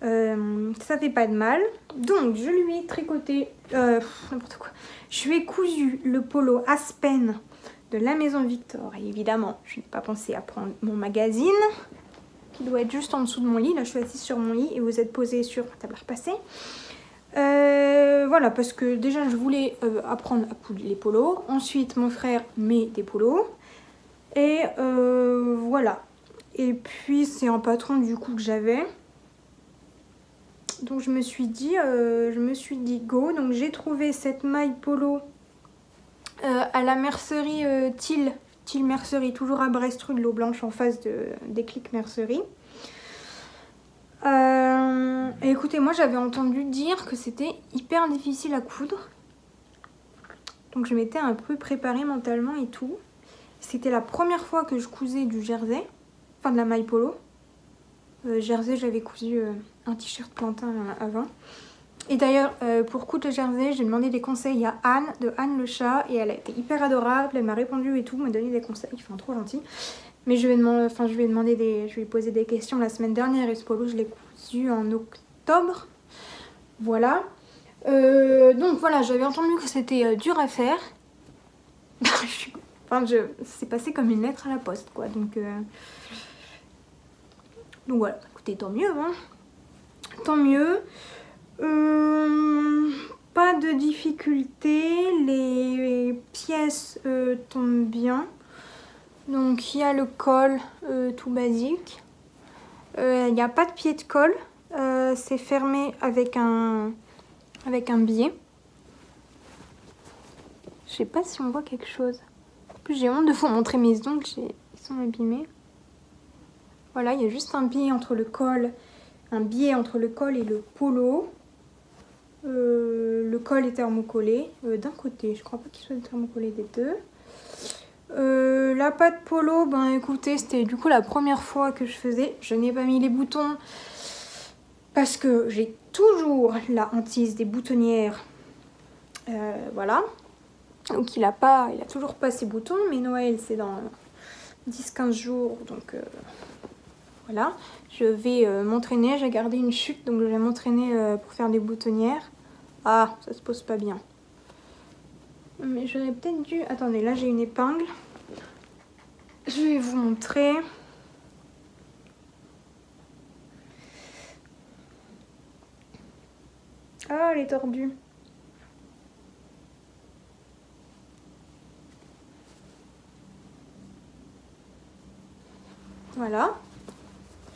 Ça fait pas de mal. Donc, je lui ai tricoté, n'importe quoi. Je lui ai cousu le polo Aspen de la Maison Victor. Et évidemment, je n'ai pas pensé à prendre mon magazine qui doit être juste en dessous de mon lit. Là, je suis assise sur mon lit et vous êtes posé sur ma table à repasser. Voilà, parce que déjà, je voulais apprendre à coudre les polos. Ensuite, mon frère met des polos. Et voilà. Et puis, c'est un patron du coup que j'avais. Donc, je me suis dit go. Donc, j'ai trouvé cette maille polo à la mercerie Thiel Mercerie, toujours à Brest, rue de l'Eau Blanche, en face des Clics Mercerie. Et écoutez, moi j'avais entendu dire que c'était hyper difficile à coudre. Donc je m'étais un peu préparée mentalement et tout. C'était la première fois que je cousais du jersey, enfin de la maille polo. Jersey, j'avais cousu un t-shirt plantain avant. Et d'ailleurs, pour coudre le jersey, j'ai demandé des conseils à Anne, de Anne le chat, et elle a été hyper adorable, elle m'a répondu et tout, m'a donné des conseils, enfin trop gentil. Mais je lui ai posé des questions la semaine dernière, et ce polo, je l'ai cousu en octobre. Voilà. Donc voilà, j'avais entendu que c'était dur à faire. C'est passé comme une lettre à la poste, quoi. Donc voilà, écoutez, tant mieux, hein. Tant mieux. Pas de difficulté, les pièces tombent bien. Donc il y a le col tout basique. Il n'y a pas de pied de colle. C'est fermé avec un biais. Je sais pas si on voit quelque chose. En plus j'ai honte de vous montrer mes ongles, ils sont abîmés. Voilà, il y a juste un biais entre le col et le polo. Le col est thermocollé d'un côté, je crois pas qu'il soit thermocollé des deux. La patte polo, ben écoutez, c'était du coup la première fois que je faisais. Je n'ai pas mis les boutons parce que j'ai toujours la hantise des boutonnières. Voilà. Donc il a toujours pas ses boutons, mais Noël c'est dans 10-15 jours, donc voilà. Je vais m'entraîner, j'ai gardé une chute, donc je vais m'entraîner pour faire des boutonnières. Ah, ça se pose pas bien. Mais j'aurais peut-être dû... Attendez, là j'ai une épingle. Je vais vous montrer. Ah, elle est tordue. Voilà.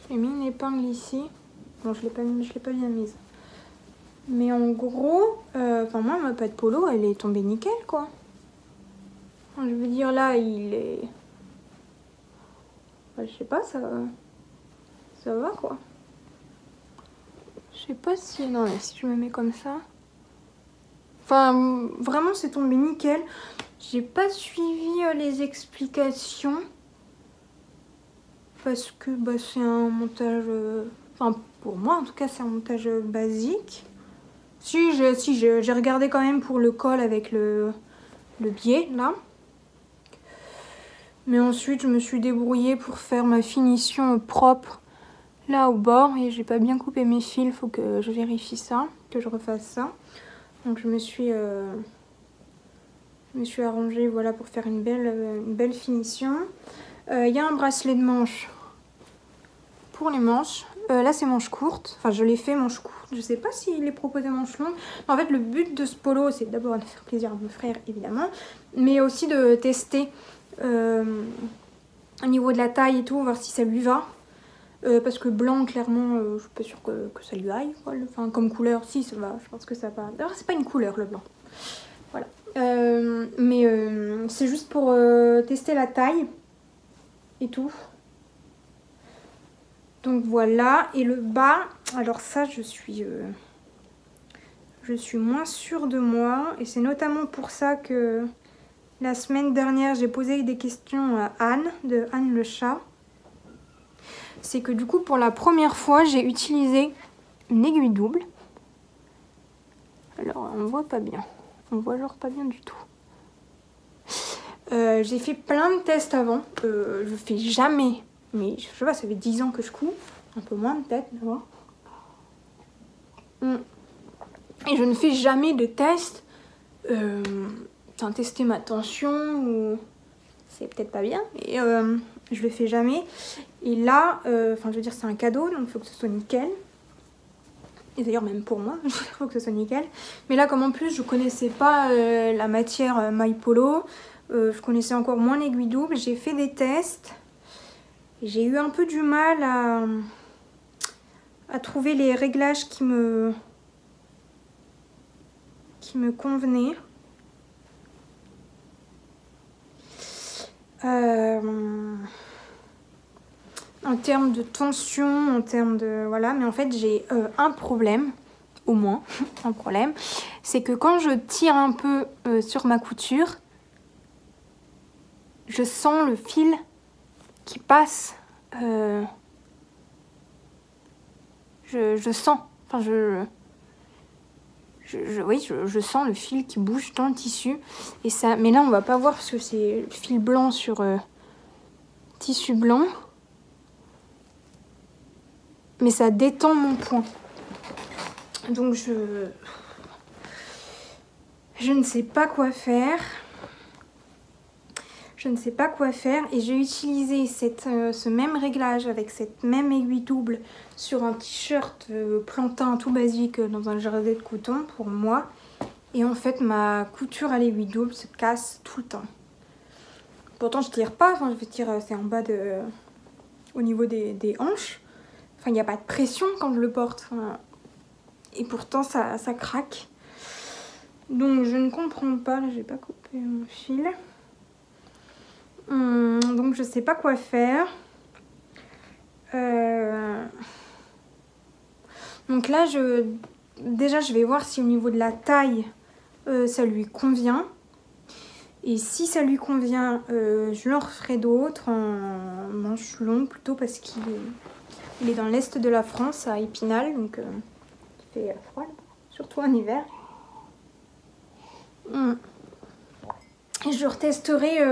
J'ai mis une épingle ici. Bon, je l'ai pas bien mise. Mais en gros, moi, ma patte polo, elle est tombée nickel, quoi. Enfin, je veux dire, là, il est... Enfin, je sais pas, ça va, quoi. Je sais pas si... Non, mais si je me mets comme ça... Enfin, vraiment, c'est tombé nickel. J'ai pas suivi les explications. Parce que c'est un montage... Enfin, pour moi, en tout cas, c'est un montage basique. Si, j'ai regardé quand même pour le col avec le biais, là. Mais ensuite, je me suis débrouillée pour faire ma finition propre là au bord. Et j'ai pas bien coupé mes fils, il faut que je vérifie ça, que je refasse ça. Donc je me suis arrangée voilà, pour faire une belle finition. Il y a un bracelet de manche pour les manches. Là c'est manche courte, enfin je l'ai fait manche courte, je sais pas s'il est proposé manche longue. En fait le but de ce polo c'est d'abord de faire plaisir à mon frère évidemment, mais aussi de tester au niveau de la taille et tout, voir si ça lui va. Parce que blanc clairement je suis pas sûre que ça lui aille quoi. Enfin comme couleur si ça va, je pense que ça va. D'ailleurs c'est pas une couleur le blanc. Voilà. Mais c'est juste pour tester la taille et tout. Donc voilà, et le bas, alors ça je suis moins sûre de moi. Et c'est notamment pour ça que la semaine dernière j'ai posé des questions à Anne, de Anne le chat. C'est que du coup pour la première fois j'ai utilisé une aiguille double. Alors on voit pas bien, on voit genre pas bien du tout. J'ai fait plein de tests avant, je fais jamais, mais je sais pas, ça fait 10 ans que je couds, un peu moins peut-être, mais et je ne fais jamais de tests, enfin tester ma tension, ou c'est peut-être pas bien, et je le fais jamais. Et là, enfin je veux dire c'est un cadeau, donc il faut que ce soit nickel. Et d'ailleurs même pour moi, il faut que ce soit nickel. Mais là comme en plus je connaissais pas la matière My Polo, je connaissais encore moins l'aiguille double, j'ai fait des tests. J'ai eu un peu du mal à trouver les réglages qui me convenaient. En termes de tension, en termes de... Voilà, mais en fait j'ai un problème, au moins, un problème. C'est que quand je tire un peu sur ma couture, je sens le fil qui passe. Je sens, enfin oui, je sens le fil qui bouge dans le tissu. Et ça, mais là on va pas voir parce que c'est le fil blanc sur tissu blanc. Mais ça détend mon poing. Donc je ne sais pas quoi faire. Je ne sais pas quoi faire. Et j'ai utilisé ce même réglage avec cette même aiguille double sur un t-shirt plantain tout basique dans un jersey de coton pour moi. Et en fait ma couture à l'aiguille double se casse tout le temps. Pourtant je tire pas, enfin je tire, c'est en bas au niveau des hanches. Enfin il n'y a pas de pression quand je le porte. Enfin, et pourtant ça craque. Donc je ne comprends pas, là j'ai pas coupé mon fil. Donc je sais pas quoi faire. Donc là déjà je vais voir si au niveau de la taille ça lui convient. Et si ça lui convient, je leur ferai d'autres en manches longues plutôt parce qu'il est dans l'est de la France, à Épinal, donc il fait froid, surtout en hiver. Et je retesterai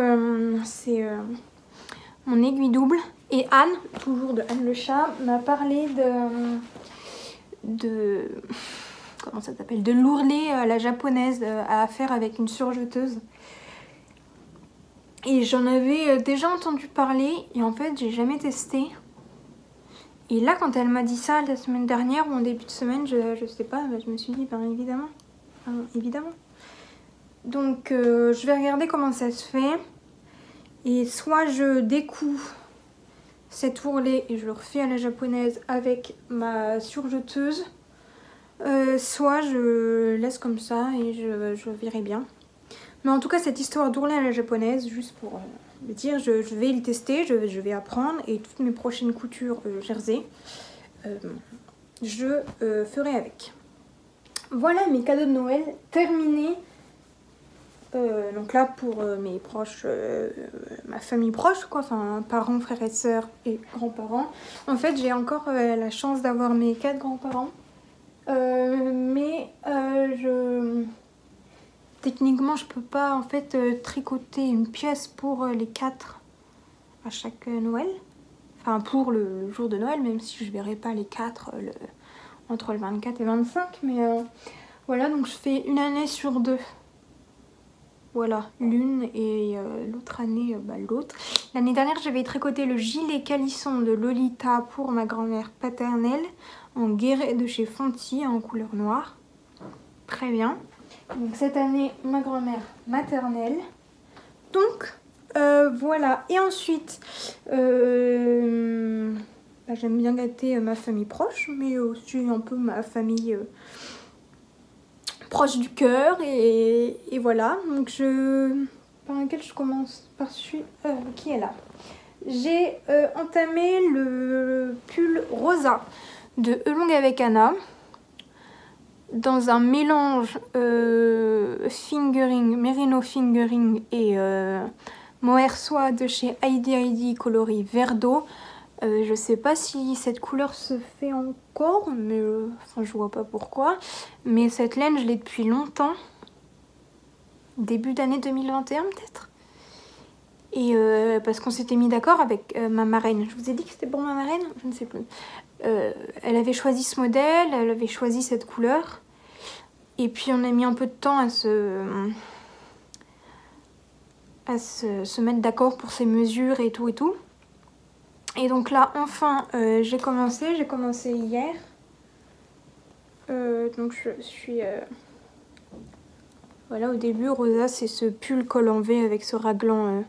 mon aiguille double. Et Anne, toujours de Anne le chat, m'a parlé de comment ça s'appelle, de l'ourlet à la japonaise à faire avec une surjeteuse. Et j'en avais déjà entendu parler et en fait j'ai jamais testé. Et là quand elle m'a dit ça la semaine dernière ou en début de semaine, je sais pas, je me suis dit ben évidemment, évidemment. Donc je vais regarder comment ça se fait. Et soit je découds cet ourlet et je le refais à la japonaise avec ma surjeteuse, soit je laisse comme ça et je verrai bien. Mais en tout cas cette histoire d'ourlet à la japonaise, juste pour me dire, je vais le tester, je vais apprendre et toutes mes prochaines coutures jersey, je ferai avec. Voilà mes cadeaux de Noël terminés. Donc là pour mes proches, ma famille proche quoi, enfin parents, frères et sœurs et grands-parents. En fait j'ai encore la chance d'avoir mes 4 grands-parents, mais techniquement je peux pas en fait tricoter une pièce pour les 4 à chaque Noël. Enfin pour le jour de Noël, même si je verrai pas les 4 entre le 24 et 25. Mais voilà, donc je fais une année sur 2. Voilà, l'une et l'autre année, l'autre. L'année dernière, j'avais tricoté le gilet calisson de Lolita pour ma grand-mère paternelle en guéret de chez Fonty en couleur noire. Très bien. Donc cette année, ma grand-mère maternelle. Donc, voilà. Et ensuite, j'aime bien gâter ma famille proche, mais aussi un peu ma famille proche du cœur. Et voilà. Donc, par laquelle je commence par celui qui est là. J'ai entamé le pull rosa de Elong avec Anna dans un mélange fingering, merino fingering et mohair soie de chez Heidi coloris vert d'eau. Je sais pas si cette couleur se fait encore, mais enfin je vois pas pourquoi. Mais cette laine je l'ai depuis longtemps, début d'année 2021 peut-être. Et parce qu'on s'était mis d'accord avec ma marraine. Je vous ai dit que c'était pour ma marraine? Je ne sais plus. Elle avait choisi ce modèle, elle avait choisi cette couleur. Et puis on a mis un peu de temps à se mettre d'accord pour ses mesures et tout et tout. Et donc là, enfin, j'ai commencé hier. Donc je suis... Voilà, au début, rosa, c'est ce pull col en V avec ce raglan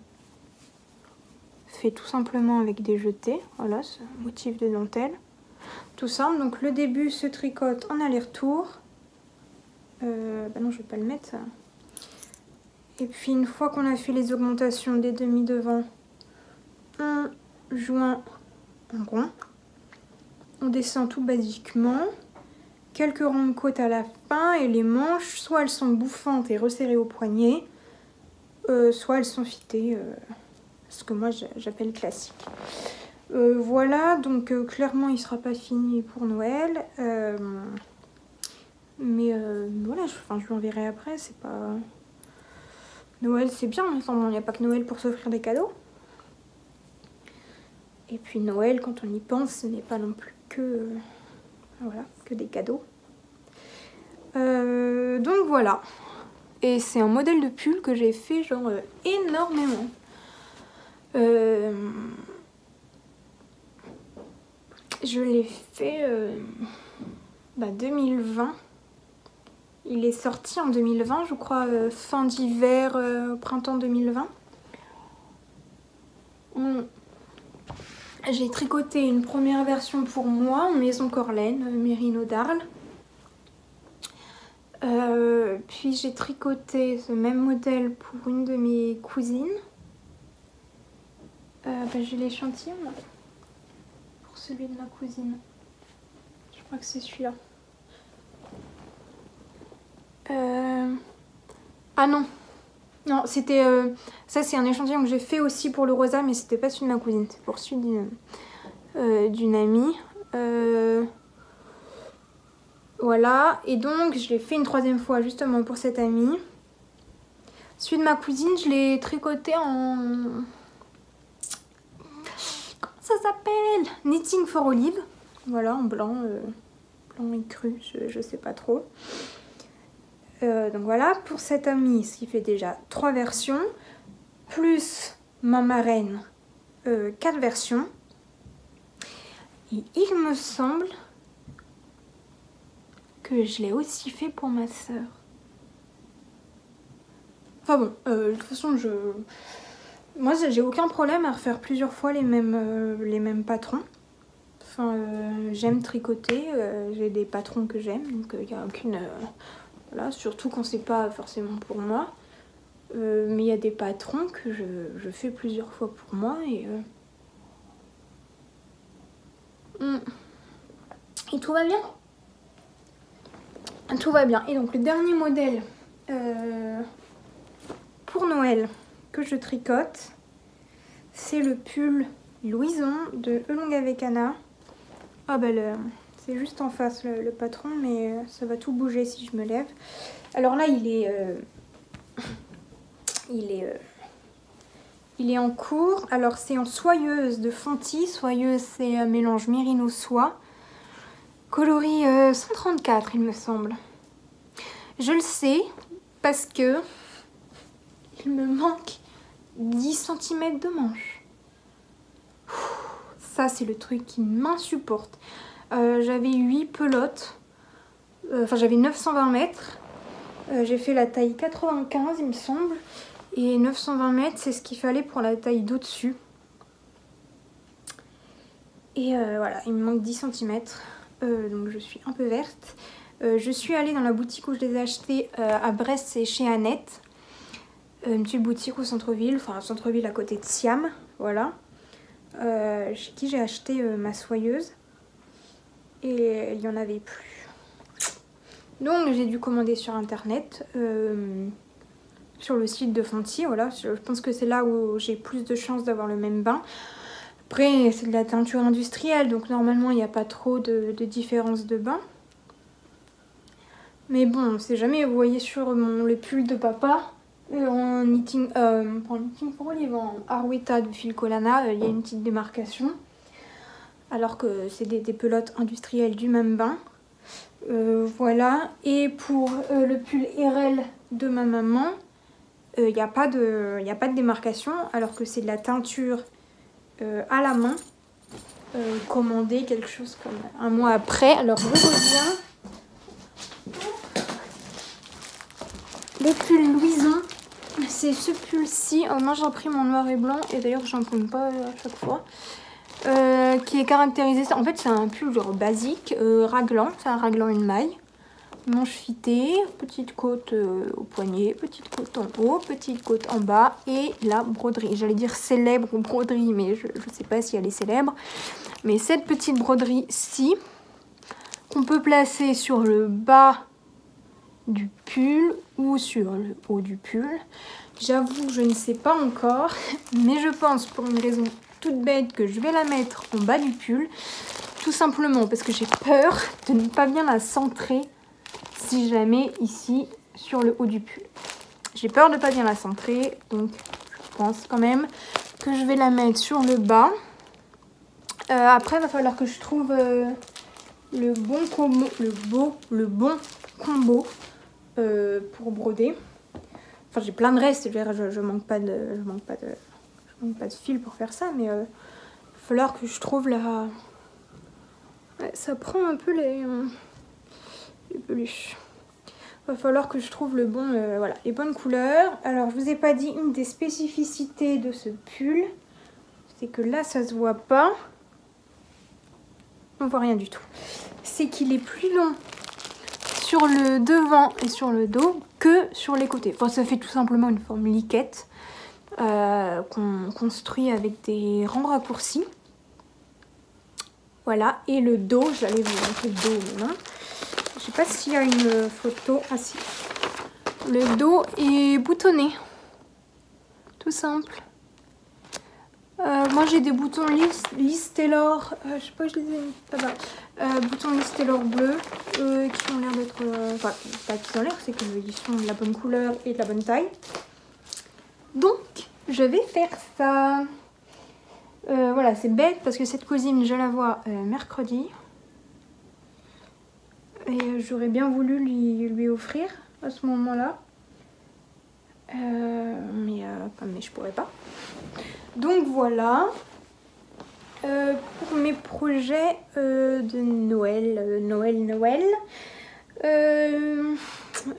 fait tout simplement avec des jetés. Voilà, ce motif de dentelle. Tout simple. Donc le début se tricote en aller-retour. Non, je vais pas le mettre, ça. Et puis une fois qu'on a fait les augmentations des demi devant, on joint en rond. On descend tout basiquement. Quelques ronds de côte à la fin et les manches, soit elles sont bouffantes et resserrées au poignet, soit elles sont fitées, ce que moi j'appelle classique. Voilà, donc clairement il sera pas fini pour Noël. Mais voilà, je lui enverrai après, c'est pas... Noël c'est bien, mais il n'y a pas que Noël pour s'offrir des cadeaux. Et puis Noël, quand on y pense, ce n'est pas non plus que, voilà, que des cadeaux. Donc voilà. Et c'est un modèle de pull que j'ai fait genre énormément. Je l'ai fait 2020. Il est sorti en 2020, je crois, fin d'hiver, printemps 2020. J'ai tricoté une première version pour moi en maison Corlaine, Mérino d'Arles. Puis j'ai tricoté ce même modèle pour une de mes cousines. J'ai l'échantillon là, pour celui de ma cousine. Je crois que c'est celui-là. Ah non, non, c'était ça c'est un échantillon que j'ai fait aussi pour le rosa, mais c'était pas celui de ma cousine, c'est pour celui d'une amie. Voilà, et donc je l'ai fait une troisième fois justement pour cette amie. Celui de ma cousine, je l'ai tricoté en... Comment ça s'appelle? Knitting for Olive. Voilà, en blanc, blanc et cru, je sais pas trop. Donc voilà, pour cette amie, ce qui fait déjà 3 versions, plus ma marraine, 4 versions. Et il me semble que je l'ai aussi fait pour ma sœur. Enfin bon, de toute façon, moi j'ai aucun problème à refaire plusieurs fois les mêmes patrons. Enfin, j'aime tricoter, j'ai des patrons que j'aime, donc il n'y a aucune... Voilà, surtout quand c'est pas forcément pour moi. Mais il y a des patrons que je fais plusieurs fois pour moi et tout va bien. Tout va bien. Et donc le dernier modèle pour Noël que je tricote, c'est le pull Louison de Elong avec Anna. Ah bah c'est juste en face le patron, mais ça va tout bouger si je me lève. Alors là il est Il est en cours. Alors c'est en soyeuse de Fenty. Soyeuse, c'est un mélange mérino soie. Coloris 134, il me semble. Je le sais parce que il me manque 10 cm de manche. Ça, c'est le truc qui m'insupporte. J'avais 8 pelotes. Enfin, j'avais 920 mètres. J'ai fait la taille 95, il me semble. Et 920 mètres, c'est ce qu'il fallait pour la taille d'au-dessus. Et voilà, il me manque 10 cm. Donc je suis un peu verte. Je suis allée dans la boutique où je les ai achetés à Brest, c'est chez Annette. Une petite boutique au centre-ville, enfin centre-ville à côté de Siam, voilà. Chez qui j'ai acheté ma soyeuse. Et il n'y en avait plus. Donc j'ai dû commander sur internet, sur le site de Fenty, voilà. Je pense que c'est là où j'ai plus de chances d'avoir le même bain. Après, c'est de la teinture industrielle, donc normalement, il n'y a pas trop de différence de bain. Mais bon, on ne sait jamais. Vous voyez sur le pull de papa, en knitting for Olive, en Arwetta de Filcolana, il y a une petite démarcation. Alors que c'est des pelotes industrielles du même bain. Voilà. Et pour le pull RL de ma maman, il n'y a pas de démarcation, alors que c'est de la teinture à la main, commandé quelque chose comme un mois après. Alors je reviens. Le pull Louison, c'est ce pull-ci. Moi j'ai pris mon noir et blanc, et d'ailleurs j'en prends pas à chaque fois. Qui est caractérisé, en fait c'est un pull genre basique, raglan, c'est un raglan une maille. Manche fitée, petite côte au poignet, petite côte en haut, petite côte en bas et la broderie. J'allais dire célèbre broderie, mais je ne sais pas si elle est célèbre. Mais cette petite broderie-ci, qu'on peut placer sur le bas du pull ou sur le haut du pull. J'avoue que je ne sais pas encore, mais je pense pour une raison toute bête que je vais la mettre en bas du pull. Tout simplement parce que j'ai peur de ne pas bien la centrer si jamais ici sur le haut du pull. J'ai peur de ne pas bien la centrer, donc je pense quand même que je vais la mettre sur le bas. Après, il va falloir que je trouve le bon combo pour broder. Enfin, j'ai plein de restes, je manque pas de fil pour faire ça, mais il va falloir que je trouve la... Ouais, ça prend un peu les peluches. Il va falloir que je trouve voilà, les bonnes couleurs. Alors, je vous ai pas dit une des spécificités de ce pull. C'est que là, ça se voit pas. On voit rien du tout. C'est qu'il est plus long sur le devant et sur le dos que sur les côtés. Enfin, ça fait tout simplement une forme liquette qu'on construit avec des rangs raccourcis. Voilà. Et le dos, j'allais vous montrer le dos maintenant. Je sais pas s'il y a une photo. Ah si. Le dos est boutonné. Tout simple. Moi j'ai des boutons Liz Taylor. Je sais pas, je les ai mis là-bas. Boutons Liz Taylor bleus qui ont l'air d'être. Enfin, pas qui ont l'air, c'est qu'ils sont de la bonne couleur et de la bonne taille. Donc, je vais faire ça. Voilà, c'est bête parce que cette cousine, je la vois mercredi. Et j'aurais bien voulu lui offrir à ce moment-là. Mais je pourrais pas. Donc voilà. Pour mes projets de Noël.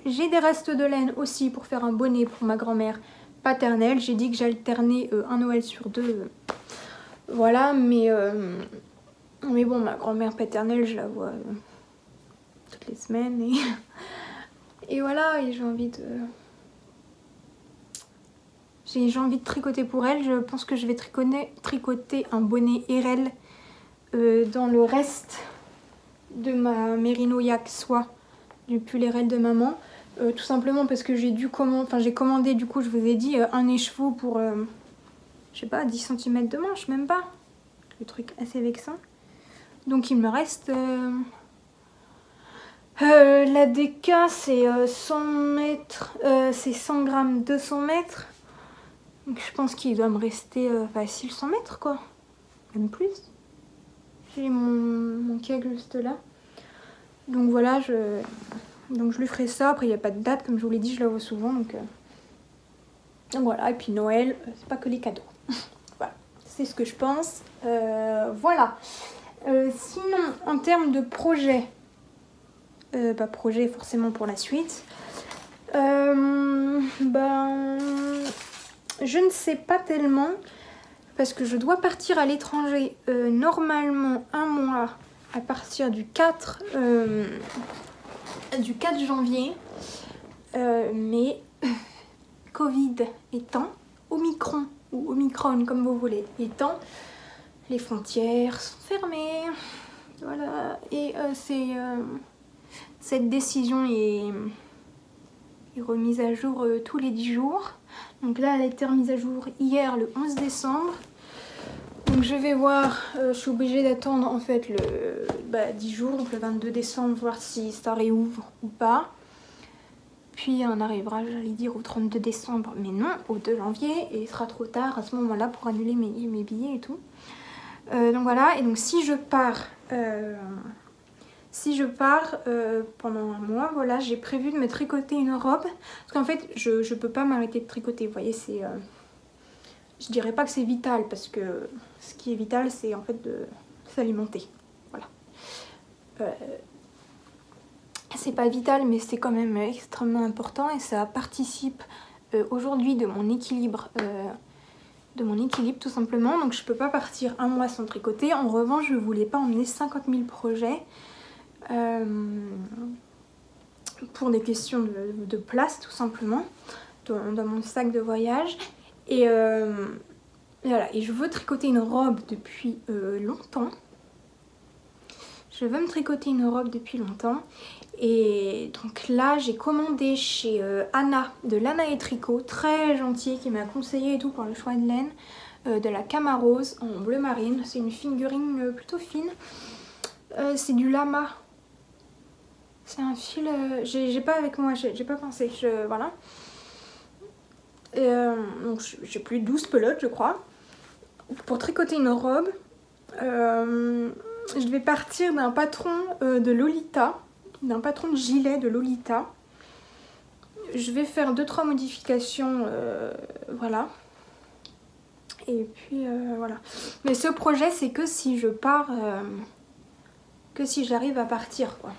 J'ai des restes de laine aussi pour faire un bonnet pour ma grand-mère paternelle. J'ai dit que j'alternais un Noël sur 2. Voilà, mais bon, ma grand-mère paternelle, je la vois toutes les semaines. Et voilà, et j'ai envie de tricoter pour elle. Je pense que je vais tricoter un bonnet RL dans le reste de ma Merino Yak soie du pull RL de maman. Tout simplement parce que j'ai commandé, du coup, je vous ai dit, un écheveau pour, je sais pas, 10 cm de manche, même pas. Le truc assez vexant. Donc il me reste... la DK, c'est 100 mètres, c'est 100 grammes, 200 mètres. Donc je pense qu'il doit me rester facile 100 mètres quoi. Même plus. J'ai mon keg juste là. Donc voilà, donc je lui ferai ça. Après il n'y a pas de date, comme je vous l'ai dit, je la vois souvent. Donc voilà, et puis Noël, c'est pas que les cadeaux. Voilà, c'est ce que je pense. Voilà. Sinon, en termes de projet, projet forcément pour la suite, je ne sais pas tellement, parce que je dois partir à l'étranger normalement un mois à partir du 4 janvier, mais Covid étant, Omicron ou Omicron comme vous voulez étant, les frontières sont fermées, voilà, et cette décision est remise à jour tous les 10 jours. Donc là, elle a été remise à jour hier, le 11 décembre. Donc je vais voir, je suis obligée d'attendre en fait 10 jours, donc le 22 décembre, voir si ça réouvre ou pas. Puis on arrivera, j'allais dire, au 32 décembre, mais non, au 2 janvier, et il sera trop tard à ce moment-là pour annuler mes billets et tout. Donc voilà, et donc si je pars pendant un mois, voilà, j'ai prévu de me tricoter une robe. Parce qu'en fait, je peux pas m'arrêter de tricoter. Vous voyez, c'est... je dirais pas que c'est vital, parce que ce qui est vital, c'est en fait de s'alimenter. Voilà. C'est pas vital, mais c'est quand même extrêmement important. Et ça participe aujourd'hui de mon équilibre. Tout simplement. Donc je peux pas partir un mois sans tricoter. En revanche, je voulais pas emmener 50 000 projets. Pour des questions de place tout simplement dans mon sac de voyage et voilà, et je veux tricoter une robe depuis longtemps. Je veux me tricoter une robe depuis longtemps et donc là j'ai commandé chez Anna de Lana et Tricot, très gentille, qui m'a conseillé et tout pour le choix de laine, de la Camarose en bleu marine. C'est une fingering plutôt fine, c'est du lama. C'est un fil, j'ai pas avec moi, j'ai pas pensé, voilà. Donc j'ai plus 12 pelotes je crois. Pour tricoter une robe, je vais partir d'un patron de Lolita, d'un patron de gilet de Lolita. Je vais faire 2-3 modifications, voilà. Et puis voilà. Mais ce projet c'est que si je pars, que si j'arrive à partir quoi.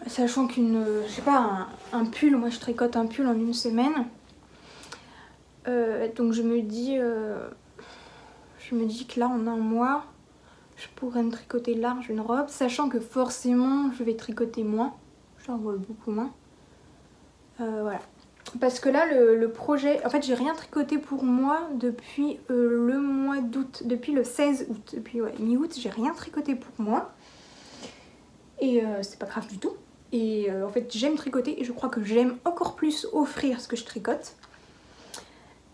Sachant qu'une, je sais pas, un pull, moi je tricote un pull en une semaine. Donc je me dis que là en un mois, je pourrais me tricoter large une robe, sachant que forcément je vais tricoter moins, genre beaucoup moins. Voilà. Parce que là le projet, en fait j'ai rien tricoté pour moi depuis le mois d'août, depuis le 16 août, depuis mi-août j'ai rien tricoté pour moi. Et c'est pas grave du tout. Et en fait j'aime tricoter et je crois que j'aime encore plus offrir ce que je tricote.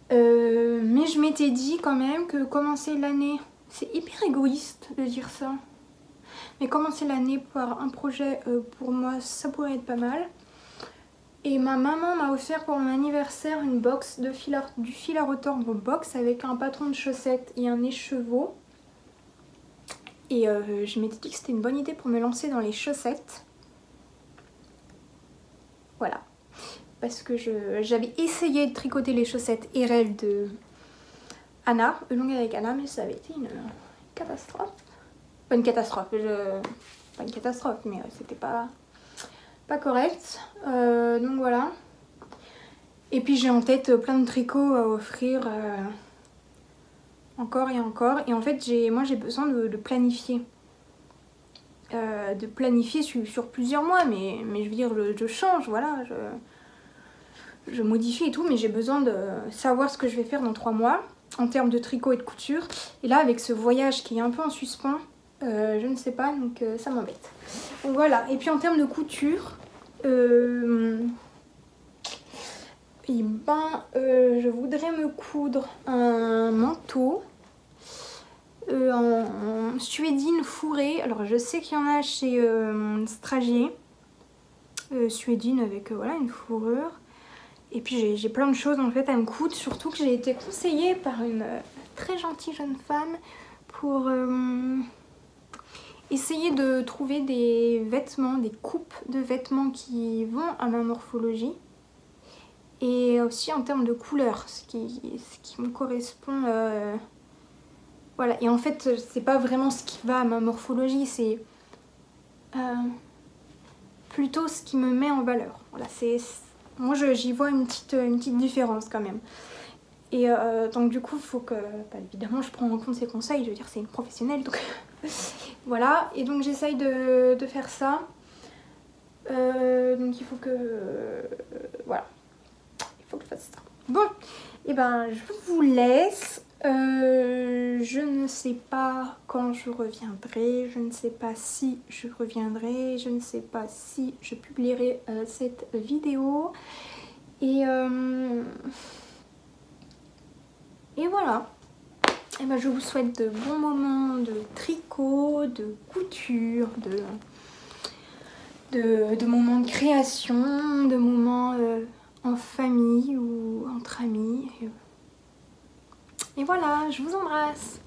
Mais je m'étais dit quand même que commencer l'année, c'est hyper égoïste de dire ça, mais commencer l'année par un projet pour moi ça pourrait être pas mal. Et ma maman m'a offert pour mon anniversaire une box de du fil à retordre box avec un patron de chaussettes et un écheveau. Et je m'étais dit que c'était une bonne idée pour me lancer dans les chaussettes. Voilà. Parce que j'avais essayé de tricoter les chaussettes RL de Anna, longue avec Anna, mais ça avait été une catastrophe. Pas une catastrophe, pas une catastrophe, mais c'était pas correct. Donc voilà. Et puis j'ai en tête plein de tricots à offrir encore et encore. Et en fait, moi j'ai besoin de planifier. De planifier sur plusieurs mois, mais je veux dire, je change, voilà. Je modifie et tout, mais j'ai besoin de savoir ce que je vais faire dans 3 mois en termes de tricot et de couture. Et là, avec ce voyage qui est un peu en suspens, je ne sais pas, donc ça m'embête. Donc voilà, et puis en termes de couture, je voudrais me coudre un manteau en suédine fourrée. Alors je sais qu'il y en a chez Stragier, suédine avec voilà, une fourrure. Et puis j'ai plein de choses en fait à me coudre, surtout que j'ai été conseillée par une très gentille jeune femme pour essayer de trouver des vêtements, des coupes de vêtements qui vont à ma morphologie. Et aussi en termes de couleur, ce qui me correspond. Voilà, et en fait, c'est pas vraiment ce qui va à ma morphologie, c'est plutôt ce qui me met en valeur. Voilà, moi j'y vois une petite différence quand même. Et donc du coup, il faut que, évidemment, je prends en compte ses conseils, je veux dire, c'est une professionnelle, donc voilà. Et donc j'essaye de faire ça. Donc il faut que, voilà, il faut que je fasse ça. Bon, et ben je vous laisse. Je ne sais pas quand je reviendrai, je ne sais pas si je reviendrai, je ne sais pas si je publierai cette vidéo. Et voilà. Et ben je vous souhaite de bons moments de tricot, de couture, de moments de création, de moments en famille ou entre amis. Et voilà, je vous embrasse.